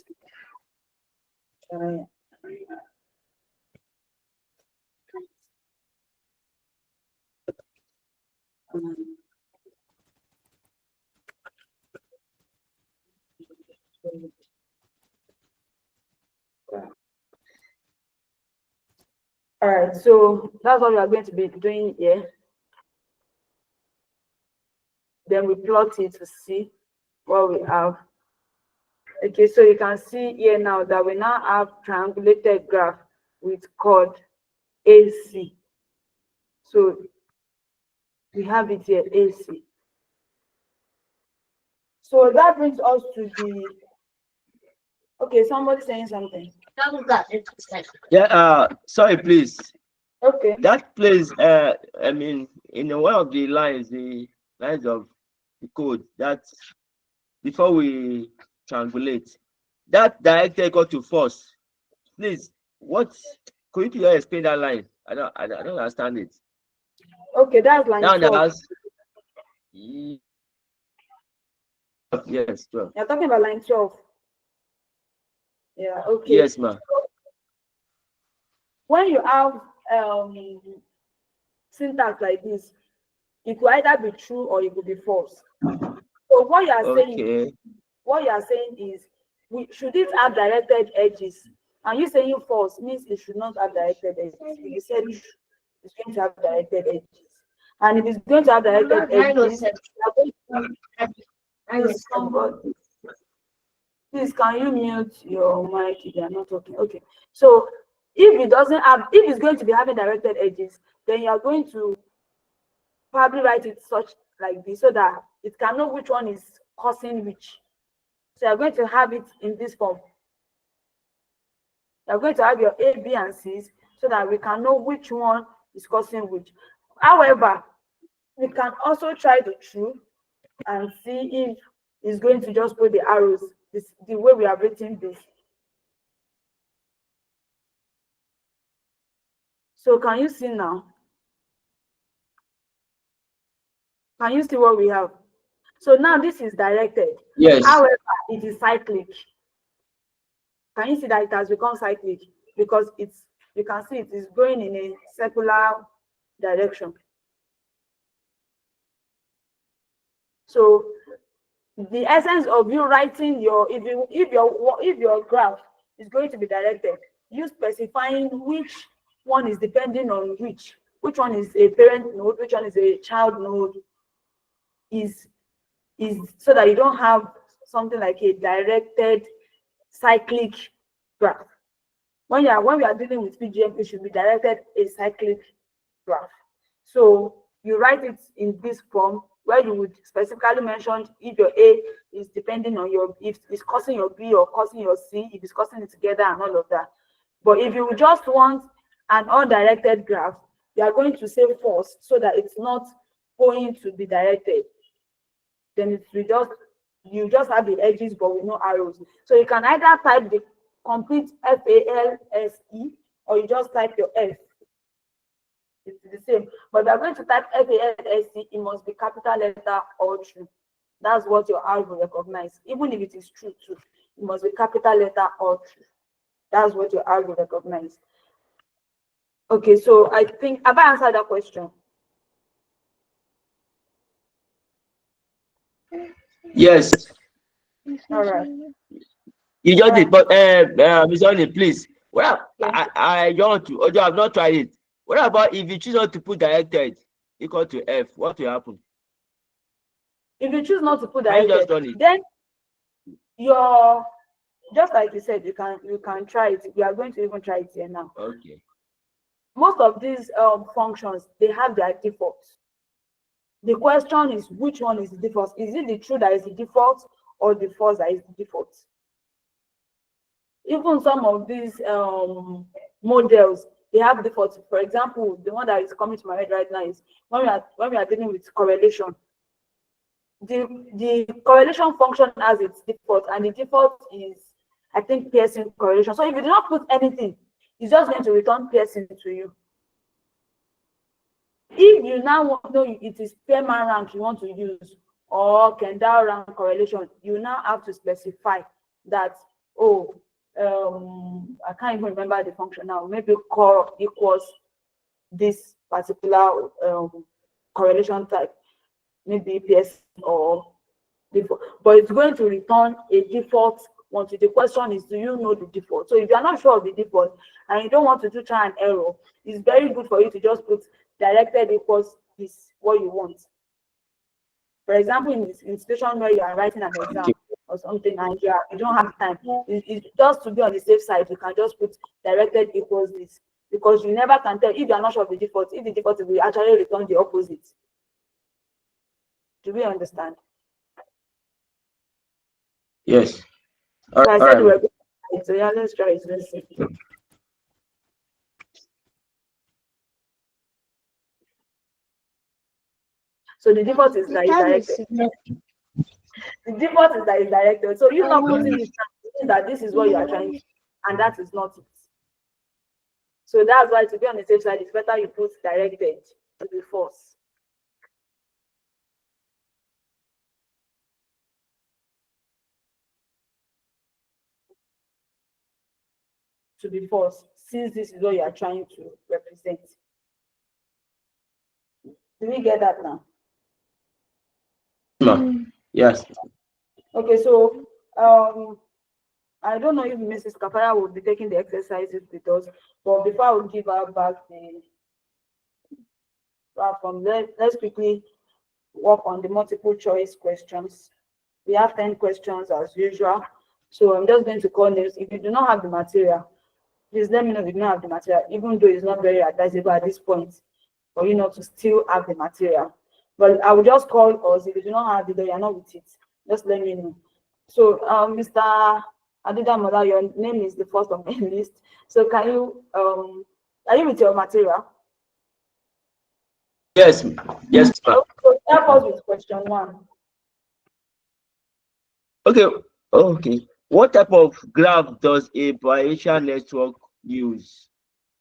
All right, so that's what we are going to be doing here. Then we plot it to see what we have. Okay, so you can see here now that we now have triangulated graph with chord AC. So we have it here, AC. So that brings us to the, okay, somebody saying something. Yeah, sorry, please. Okay. That place, I mean, in one of the lines of the code, that before we triangulate, that directed equal to false. Please, could you explain that line? I don't understand it. Okay, that's line 12. Yes, 12. You're talking about line 12. Yeah, okay. Yes, ma'am. When you have syntax like this, it could either be true or it could be false. So what you are saying is, should it have directed edges? And you saying false means it should not have directed edges. You said it's going to have directed edges. And if it's going to have directed edges, please, can you mute your mic if you are not talking? Okay. So if it's going to be having directed edges, then you are going to probably write it such like this so that it can know which one is causing which. So you're going to have it in this form. You're going to have your A, B, and C's so that we can know which one is causing which. However, we can also try the true and see if it's going to just put the arrows the way we have written this. So can you see now? Can you see what we have? So now this is directed. Yes. However, it is cyclic. Can you see that it has become cyclic? Because you can see it is going in a circular direction. So the essence of you writing if your graph is going to be directed, you specifying which one is depending on which one is a parent node, which one is a child node, is so that you don't have something like a directed cyclic graph. When we are dealing with PGM, it should be directed a cyclic graph. So you write it in this form where you would specifically mention if your A is depending on your, if it's causing your B or causing your C, if it's causing it together and all of that. But if you just want an undirected graph, you are going to say false so that it's not going to be directed. Then it will just, you just have the edges but with no arrows. So you can either type the complete FALSE or you just type your F. It's the same. But if you're going to type FALSE, it must be capital letter or true. That's what your R will recognize. Even if it is true too, it must be capital letter or true. That's what your R will recognize. Okay, so I think, have I answered that question? Yes, All right. you just did. Alright. But Ms. Only, please. Well, Yeah. I want to, although I've not tried it. What about if you choose not to put directed equal to F? What will happen? If you choose not to put Can you just directed, run it? then your, just like you said, you can try it. We are going to even try it here now. Okay. Most of these functions, they have their defaults. The question is, which one is the default? Is it the true that is the default or the false that is the default? Even some of these models, they have defaults. For example, the one that is coming to my head right now is when we are dealing with correlation. The correlation function has its default, and the default is, I think, Pearson correlation. So if you do not put anything, it's just going to return Pearson to you. If you now know it is Spearman rank you want to use or Kendall rank correlation, you now have to specify that, oh, I can't even remember the function now. Maybe core equals this particular correlation type, maybe PS or default, but it's going to return a default one. The question is, do you know the default? So if you are not sure of the default and you don't want to do try and error, it's very good for you to just put directed equals this, what you want. For example, in this institution where you are writing an exam or something and you don't have time, it's just to be on the safe side, you can just put directed equals this, because you never can tell if you are not sure of the default, if the default will actually return the opposite. Do we understand? Yes. So I said right. we're good. So yeah, let's try it. Let's see. So the default is that it's directed. The default is that it's directed. So you're not putting it down, that this is what you are trying to, and that is not it. So that's why, to be on the safe side, it's better you put directed to be false. To be false, since this is what you are trying to represent. Do we get that now? Yes. Okay, so I don't know if Mrs. Kafaya will be taking the exercises with us, but before I will give her back the platform, let's quickly work on the multiple choice questions. We have 10 questions as usual. So I'm just going to call names. If you do not have the material, please let me know if you don't have the material, even though it's not very advisable at this point for you not to still have the material. But I will just call us. If you do not have it or you're not with it, just let me know. So Mr. Adidamola, your name is the first on the list. So can you, are you with your material? Yes. Yes, ma'am. So help us with question 1. Okay. Okay. What type of graph does a Bayesian network use?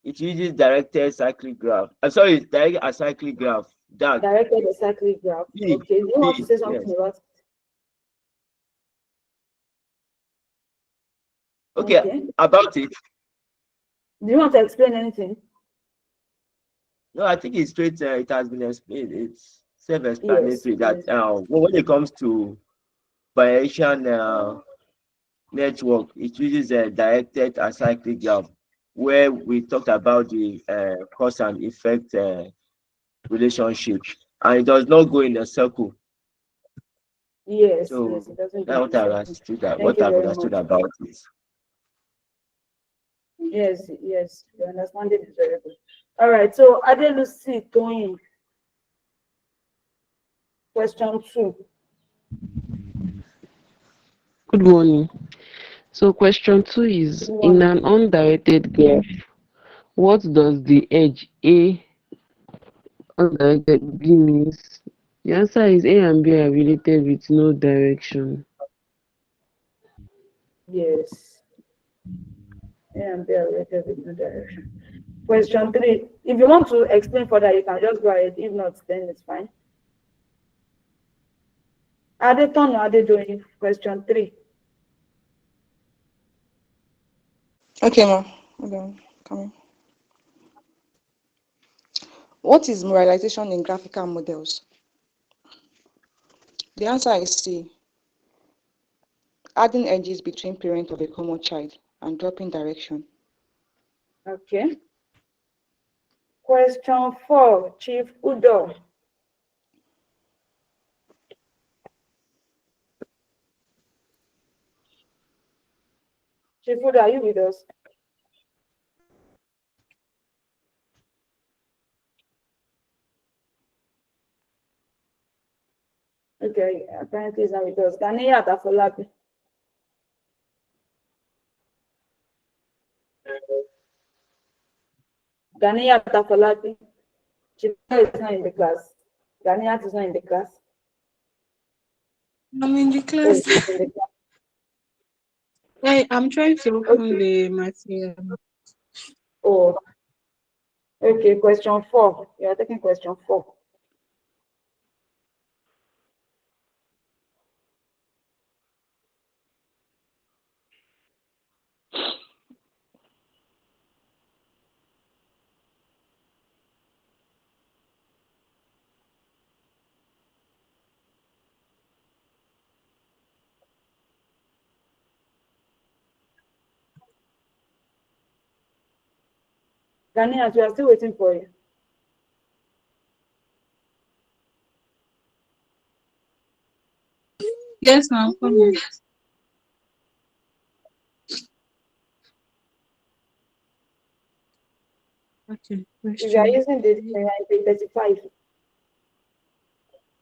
It uses directed acyclic graph. I'm sorry, direct acyclic graph. DAG. Directed acyclic graph. Okay. Do you want to say something about it? Okay. About it. Do you want to explain anything? No, I think it's straight. It has been explained. It's self-explanatory that when it comes to Bayesian network, it uses a directed acyclic graph, where we talked about the cause and effect relationship, and it does not go in a circle. Yes, So yes, it doesn't that's what I understood. What I've understood about it. Yes, yes, your understanding is very good. All right, so Adelusi Toyin, Question 2. Good morning. So question 2 is, in an undirected graph, what does the edge A undirected B means? The answer is A and B are related with no direction. Yes. A and B are related with no direction. Question 3. If you want to explain further, you can just go ahead. If not, then it's fine. Adeton or Adedoyin? Question 3. Okay, ma. Okay, coming. What is moralization in graphical models? The answer is C. Adding edges between parents of a common child and dropping direction. Okay. Question 4. Chief Udo. Chief Udo, are you with us? Okay, apparently he's not with us. Ganiya Afolabi. Ganiya Afolabi. Chief Udo is not in the class. Ganiya is not in the class. I'm in the Oh, class. he's in the class. I'm trying to open the material. Oh, okay. Question 4. You are taking question 4. Ganiya, we are still waiting for you. Yes, ma'am. Come Okay. If you are Question. using this, you are in 35.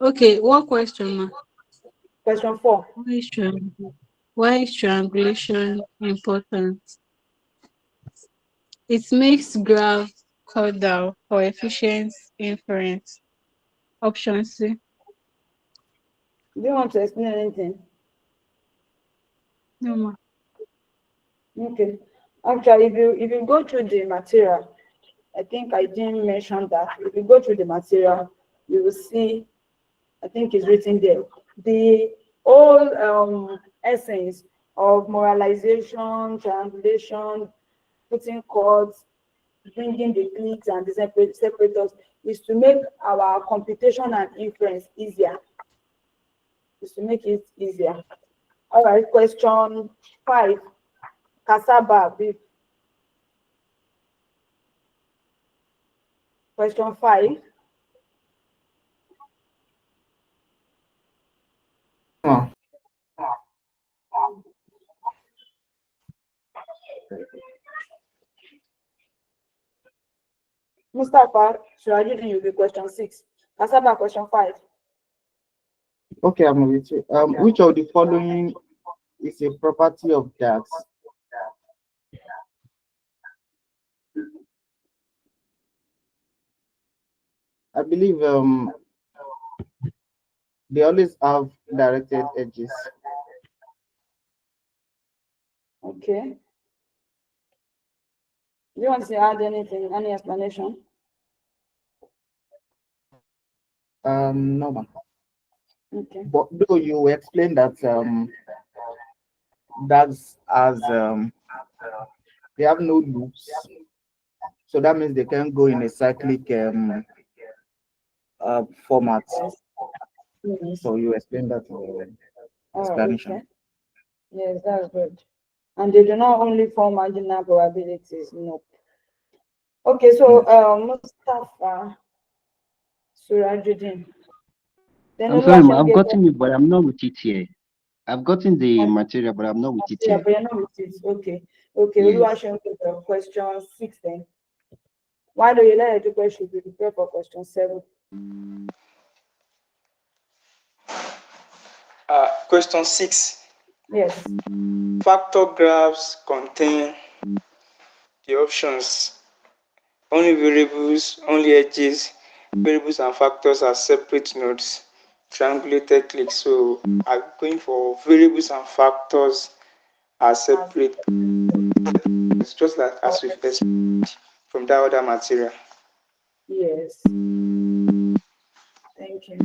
Okay. What question, ma'am? Question 4. Why is triangulation important? It makes graph chordal for efficient inference. Option C. Do you want to explain anything? No, ma'am. Okay. Actually, if you go through the material, I think I didn't mention that. If you go through the material, you will see, I think it's written there, the whole essence of moralization, triangulation, putting chords, bringing the cliques and the separators is to make our computation and inference easier. Is to make it easier. All right, question 5. Cassava beef. Question 5. Ah, Mustafa, Surajudin, you be question 6. Cassava, question 5. okay, I'm with you. Which of the following is a property of DAGs? I believe they always have directed edges. Okay. Do you want to add anything, any explanation? No, ma'am. Okay. But though you explained that DAGs has they have no loops, so that means they can go in a cyclic format. Yes. So you explained that in the Oh, explanation. okay. Yes, that's good. And they do not only form marginal probabilities. No. Okay, so Mustafa, Surajudin. Then I'm sorry, ma, Oluwaseun I've gave gotten it, but I'm not with it here. I've gotten the material, but I'm not with it yeah, here. but you're not with it. Okay. Okay, Yes. Oluwaseun gave question 6 then. Why do you let education be prepared for question 7? Question 6. Yes. Factor graphs contain the options: only variables, only edges, variables and factors are separate nodes, triangulated click. So I'm going for variables and factors are separate. It's just like as we've explained from that other material. Yes. Thank you.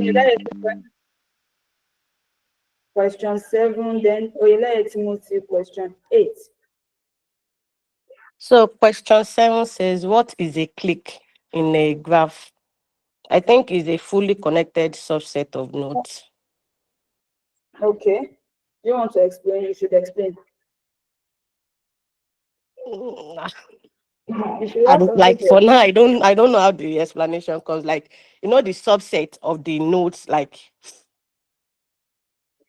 Okay, that is question 7. Then let's move to question 8. So question 7 says, what is a clique in a graph? I think is a fully connected subset of nodes. Okay. You want to explain? You should explain. You should have something Like to for now, I don't know how the explanation comes. Like, you know, the subset of the nodes, like,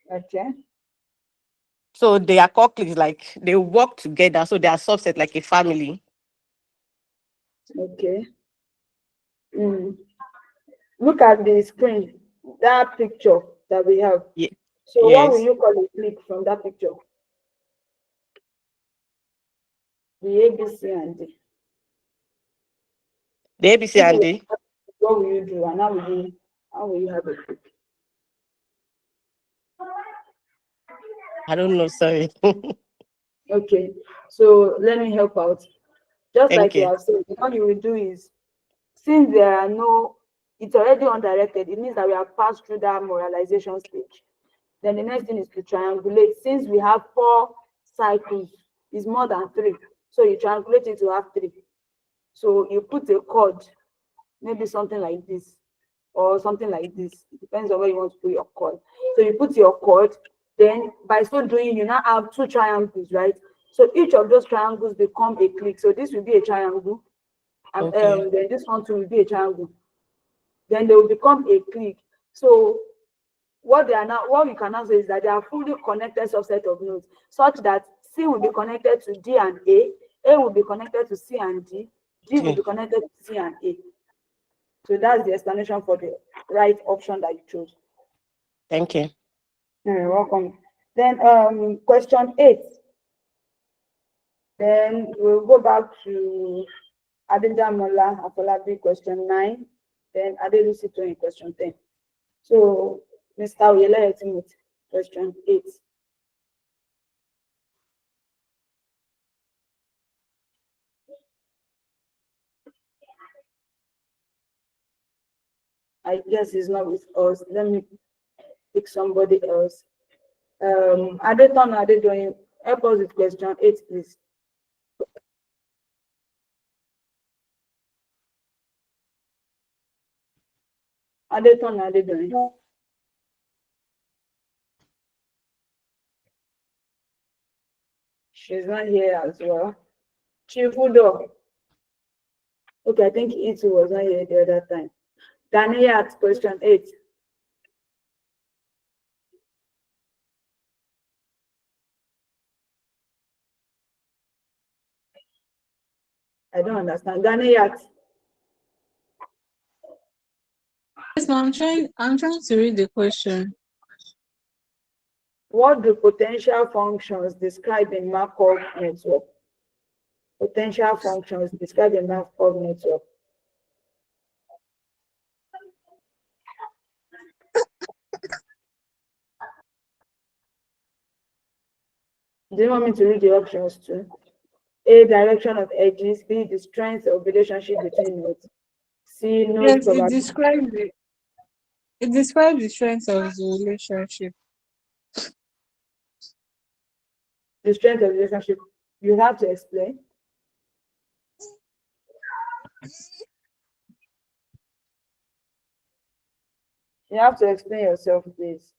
Okay. so they are called cliques, like they work together, so they are subset like a family. Okay. Look at the screen, that picture that we have. Yeah. So what will Yes. you call a clique from that picture? The A, B, C, and D. The ABC and D. What will you do, and how will you have a clique? I don't know, sorry. Okay. So let me help out. Just Thank like you you. have said, what you will do is, since there are no, it's already undirected, it means that we have passed through that moralization stage. Then the next thing is to triangulate. Since we have 4 cycles, it's more than 3. So you triangulate it to have 3. So you put a chord, maybe something like this, or something like this. It depends on where you want to put your chord. So you put your chord, then by so doing, you now have 2 triangles, right? So each of those triangles become a clique. So this will be a triangle, and Okay. then this one too will be a triangle. Then they will become a clique. So what we can now say is that they are fully connected subset of nodes, such that C will be connected to D and A will be connected to C and D will Okay. be connected to C and A. So that's the explanation for the right option that you chose. Thank you. You're welcome. Then question 8. Then we'll go back to Adedamola Afolabi, question 9. Then Adelusito in question 10. So Mr. Oyele Timothy, question 8. I guess he's not with us. Let me pick somebody else. Adeton Adedoyin, help us with question 8, please. Adeton Adedoyin. She's not here as well. Chifudo. Okay, I think it was not here the other time. Daniel, question 8. I don't understand. Daniel, Yes, ma'am, I'm trying to read the question. what do potential functions describe in Markov network? Potential functions describe in Markov network. Do you want me to read the options too? A, direction of edges. B, the strength of relationship between nodes. C, node Yes, probability. it describes the strength of the relationship. The strength of relationship. You have to explain. You have to explain yourself, please.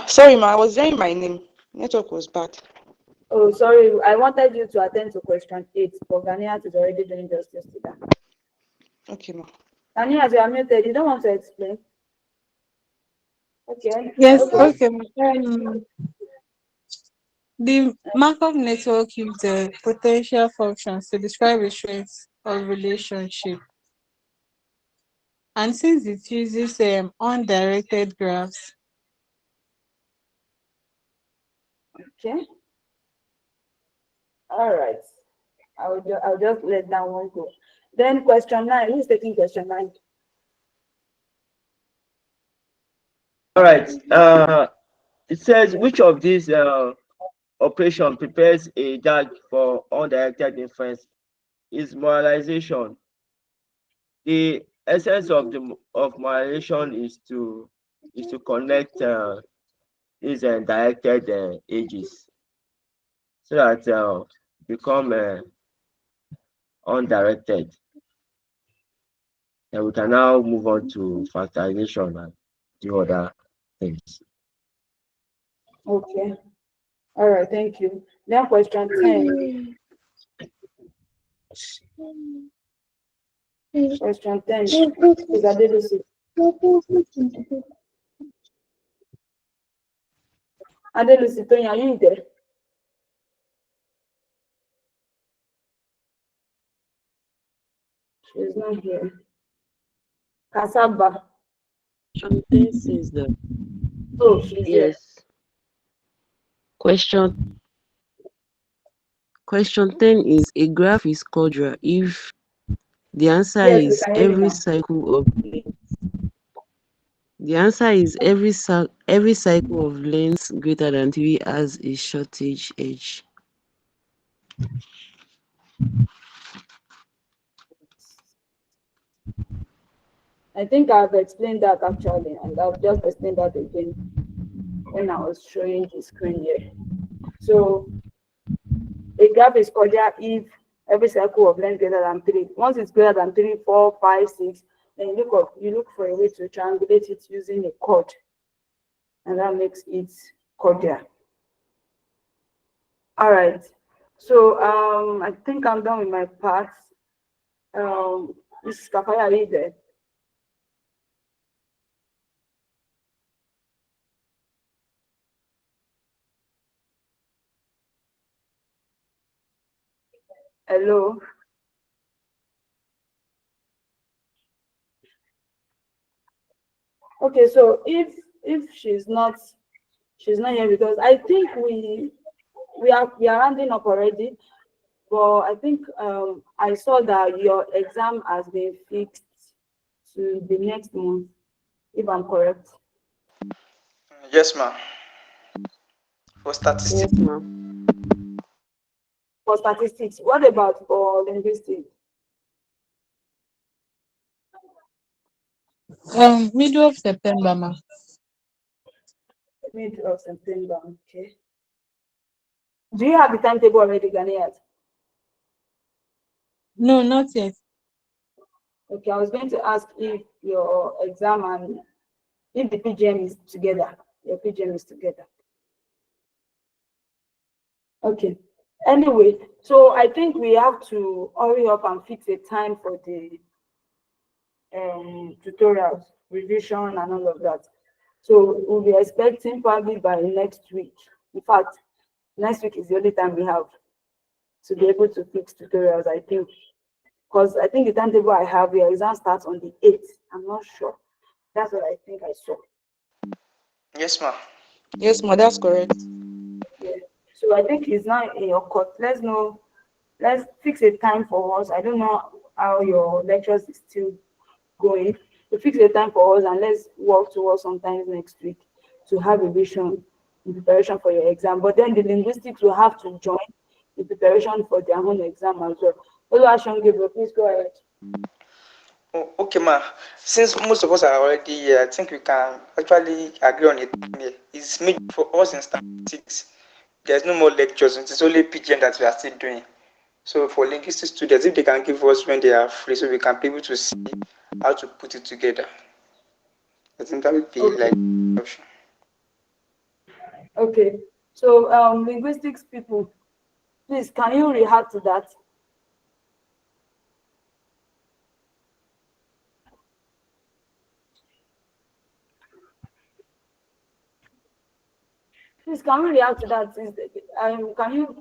Sorry, ma, I was hearing my name. Network was bad. Oh, sorry. I wanted you to attend to question 8, but Ganiat is already doing justice to that. Okay, ma. Ganiat, you are muted. You don't want to explain? Okay. Yes, Okay. okay. The Markov network uses potential functions to describe the strength of relationship. And since it uses undirected graphs. Okay. All right. I'll just let that one go. Then question 9. Who's taking question 9? All right. It says which of these operation prepares a DAG for undirected inference is moralization. The essence of moralization is to connect these directed edges so that become undirected. And we can now move on to factorization and the other things. Okay. All right. Thank you. Then question 10. Question 10 is Adelusi. Adelusi, Tony, are you there? She's not here. Kasaba. Question 10 says that. Oh, she's here. Yes. Question 10 is a graph is chordal if the answer Yes, we is can hear you every now. cycle of the answer is every cycle of length greater than 3 has a shortage edge. I think I've explained that actually, and I've just explained that again when I was showing the screen here. So a graph is chordal if every cycle of length greater than 3. Once it's greater than 3, 4, 5, 6, then you look for a way to triangulate it using a chord, and that makes it chordal. All right. So I think I'm done with my part. Mrs. Kafaya, are you there? Hello. Okay, so if she's not here, because I think we are rounding up already, but I think I saw that your exam has been fixed to the next month, if I'm correct. Yes, ma'am. For statistics. Yes, ma'am. For statistics, what about for linguistics? Middle of September, ma. Mid of September. Okay. Do you have the timetable already, Ghanaian? No, not yet. Okay, I was going to ask if your exam and if the PGM is together. Your PGM is together. Okay. Anyway, so I think we have to hurry up and fix a time for the tutorials, revision, and all of that. So we'll be expecting probably by next week. In fact, next week is the only time we have to be able to fix tutorials, I think. Because I think the timetable I have, your exam starts on the 8th. I'm not sure. That's what I think I saw. Yes, ma'am. Yes, ma, that's correct. Yeah. So I think it's not in your court. Let's fix a time for us. I don't know how your lectures is still going. So fix a time for us and let's work towards sometimes next week to have a vision in preparation for your exam. But then the linguistics will have to join the preparation for their own exam as well. Oluwaseun Gabriel, please go ahead. Oh, okay, ma. Since most of us are already here, I think we can actually agree on it. It's made for us in statistics. There's no more lectures. It's only PGM that we are still doing. So for linguistic students, if they can give us when they are free, so we can be able to see how to put it together. I think that would be like an option. Okay. So linguistics people, please can you react to that? Please, can we react to that? Can you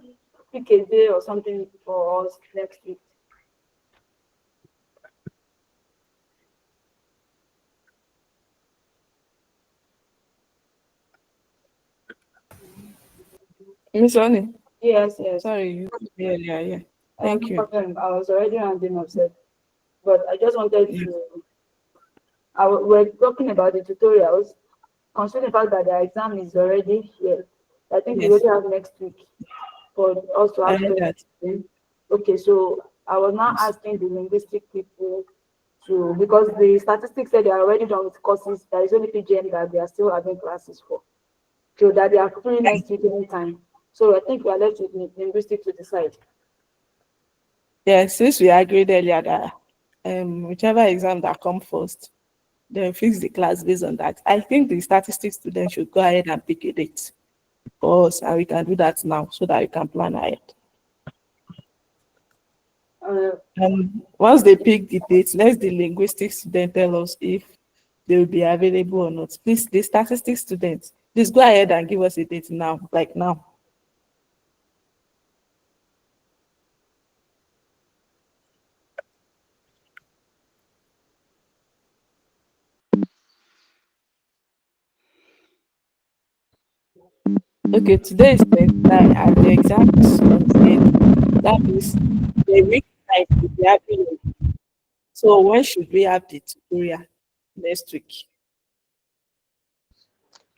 pick a day or something for us next week? Miss Oni, Yes. sorry, you yeah. No Thank you. problem. I was already rounding up, sir. But I just wanted Yeah. to. We're talking about the tutorials. Considering the fact that the exam is already here, I think we Yes, already have next week for us to I have heard that. questions. Okay, so I was now asking the linguistic people to, because the statistics said they are already done with courses, there is only PGM that they are still having classes for. So that they are free next week anytime. So I think we are left with linguistic to decide. Yeah, since we agreed earlier that whichever exam that come first, then fix the class based on that. I think the statistics students should go ahead and pick a date for us, and we can do that now so that we can plan ahead. Uh, Once they pick the date, let the linguistics student tell us if they will be available or not. Please, the statistics students, please go ahead and give us a date now, like now. Okay, today is 29 and the exam is on 10. That means the week time will be happening. So when should we have the tutorial? Next week.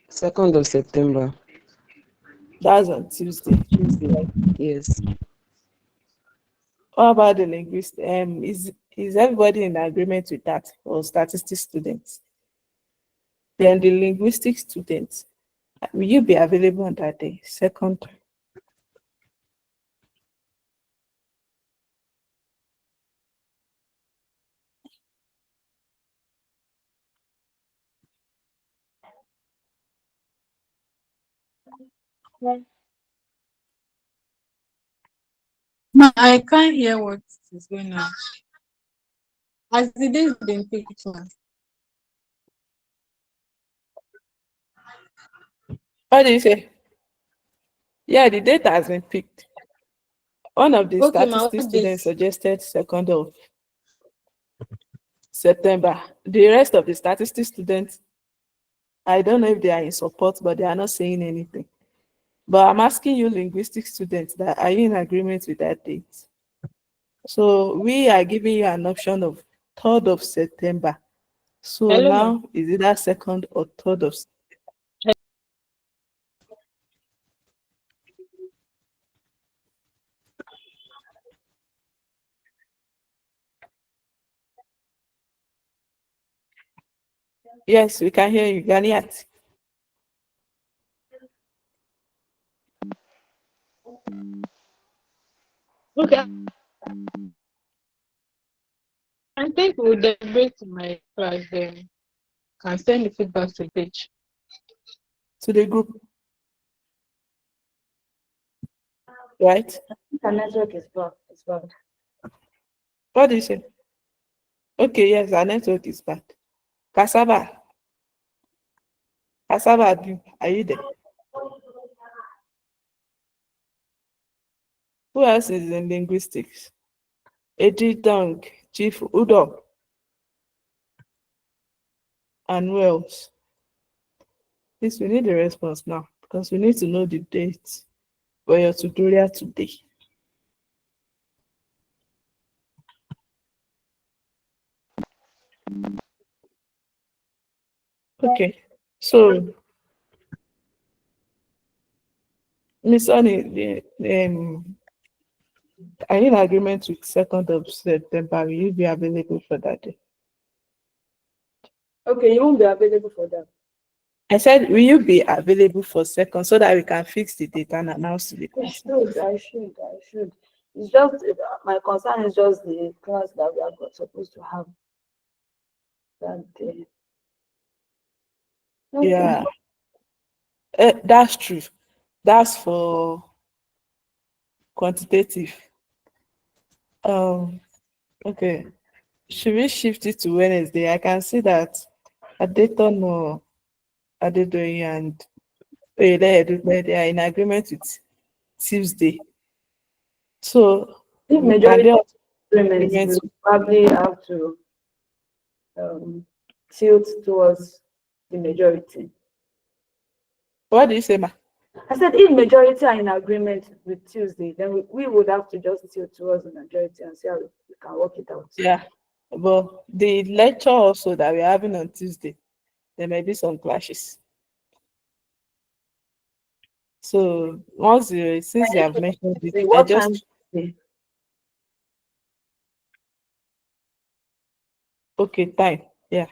2nd of September. That's on Tuesday. Tuesday. Yes. What about the linguist? Is everybody in agreement with that or statistics students? Then the linguistic students, will you be available on that day? Second. Ma, I can't hear what is going on. As the days been picked one. What do you say? Yeah, the date has been picked. One of the Okay, ma, statistics what students days? suggested 2nd of September. The rest of the statistics students, I don't know if they are in support, but they are not saying anything. But I'm asking you, linguistic students, that are you in agreement with that date? So we are giving you an option of 3rd of September. So Hello, ma. now is it that 2nd or 3rd of Yes, we can hear you, Ganiat. Okay, I think we'll deliberate in my class then. Can send the feedback to the page. To the group, right? the network is bad. It's bad. What do you say? Okay, yes, our network is bad. Cassava, Cassava, are you there? Who else is in linguistics? Eddie Dong, Chief Udo, and who else? Please, we need a response now because we need to know the date for your tutorial today. Okay, so Miss Oni, are you in agreement with 2nd of September? Will you be available for that day? Okay, you won't be available for that. I said, will you be available for 2nd so that we can fix the date and announce to the I class? should, I should. It's just my concern is just the class that we are supposed to have that day. Okay. Yeah, that's true. That's for quantitative. Um, okay. Should we shift it to Wednesday? I can see that Adeton or Adedoyi and Oyede they are in agreement with Tuesday. So If can majority they also agreements, agreement we with probably have to tilt towards the majority. what do you say, ma? I said if majority are in agreement with Tuesday, then we would have to just tilt towards the majority and see how we can work it out. Yeah. But the lecture also that we're having on Tuesday, there may be some clashes. So once you, since you have mentioned it, I What time? just okay, time. Yeah.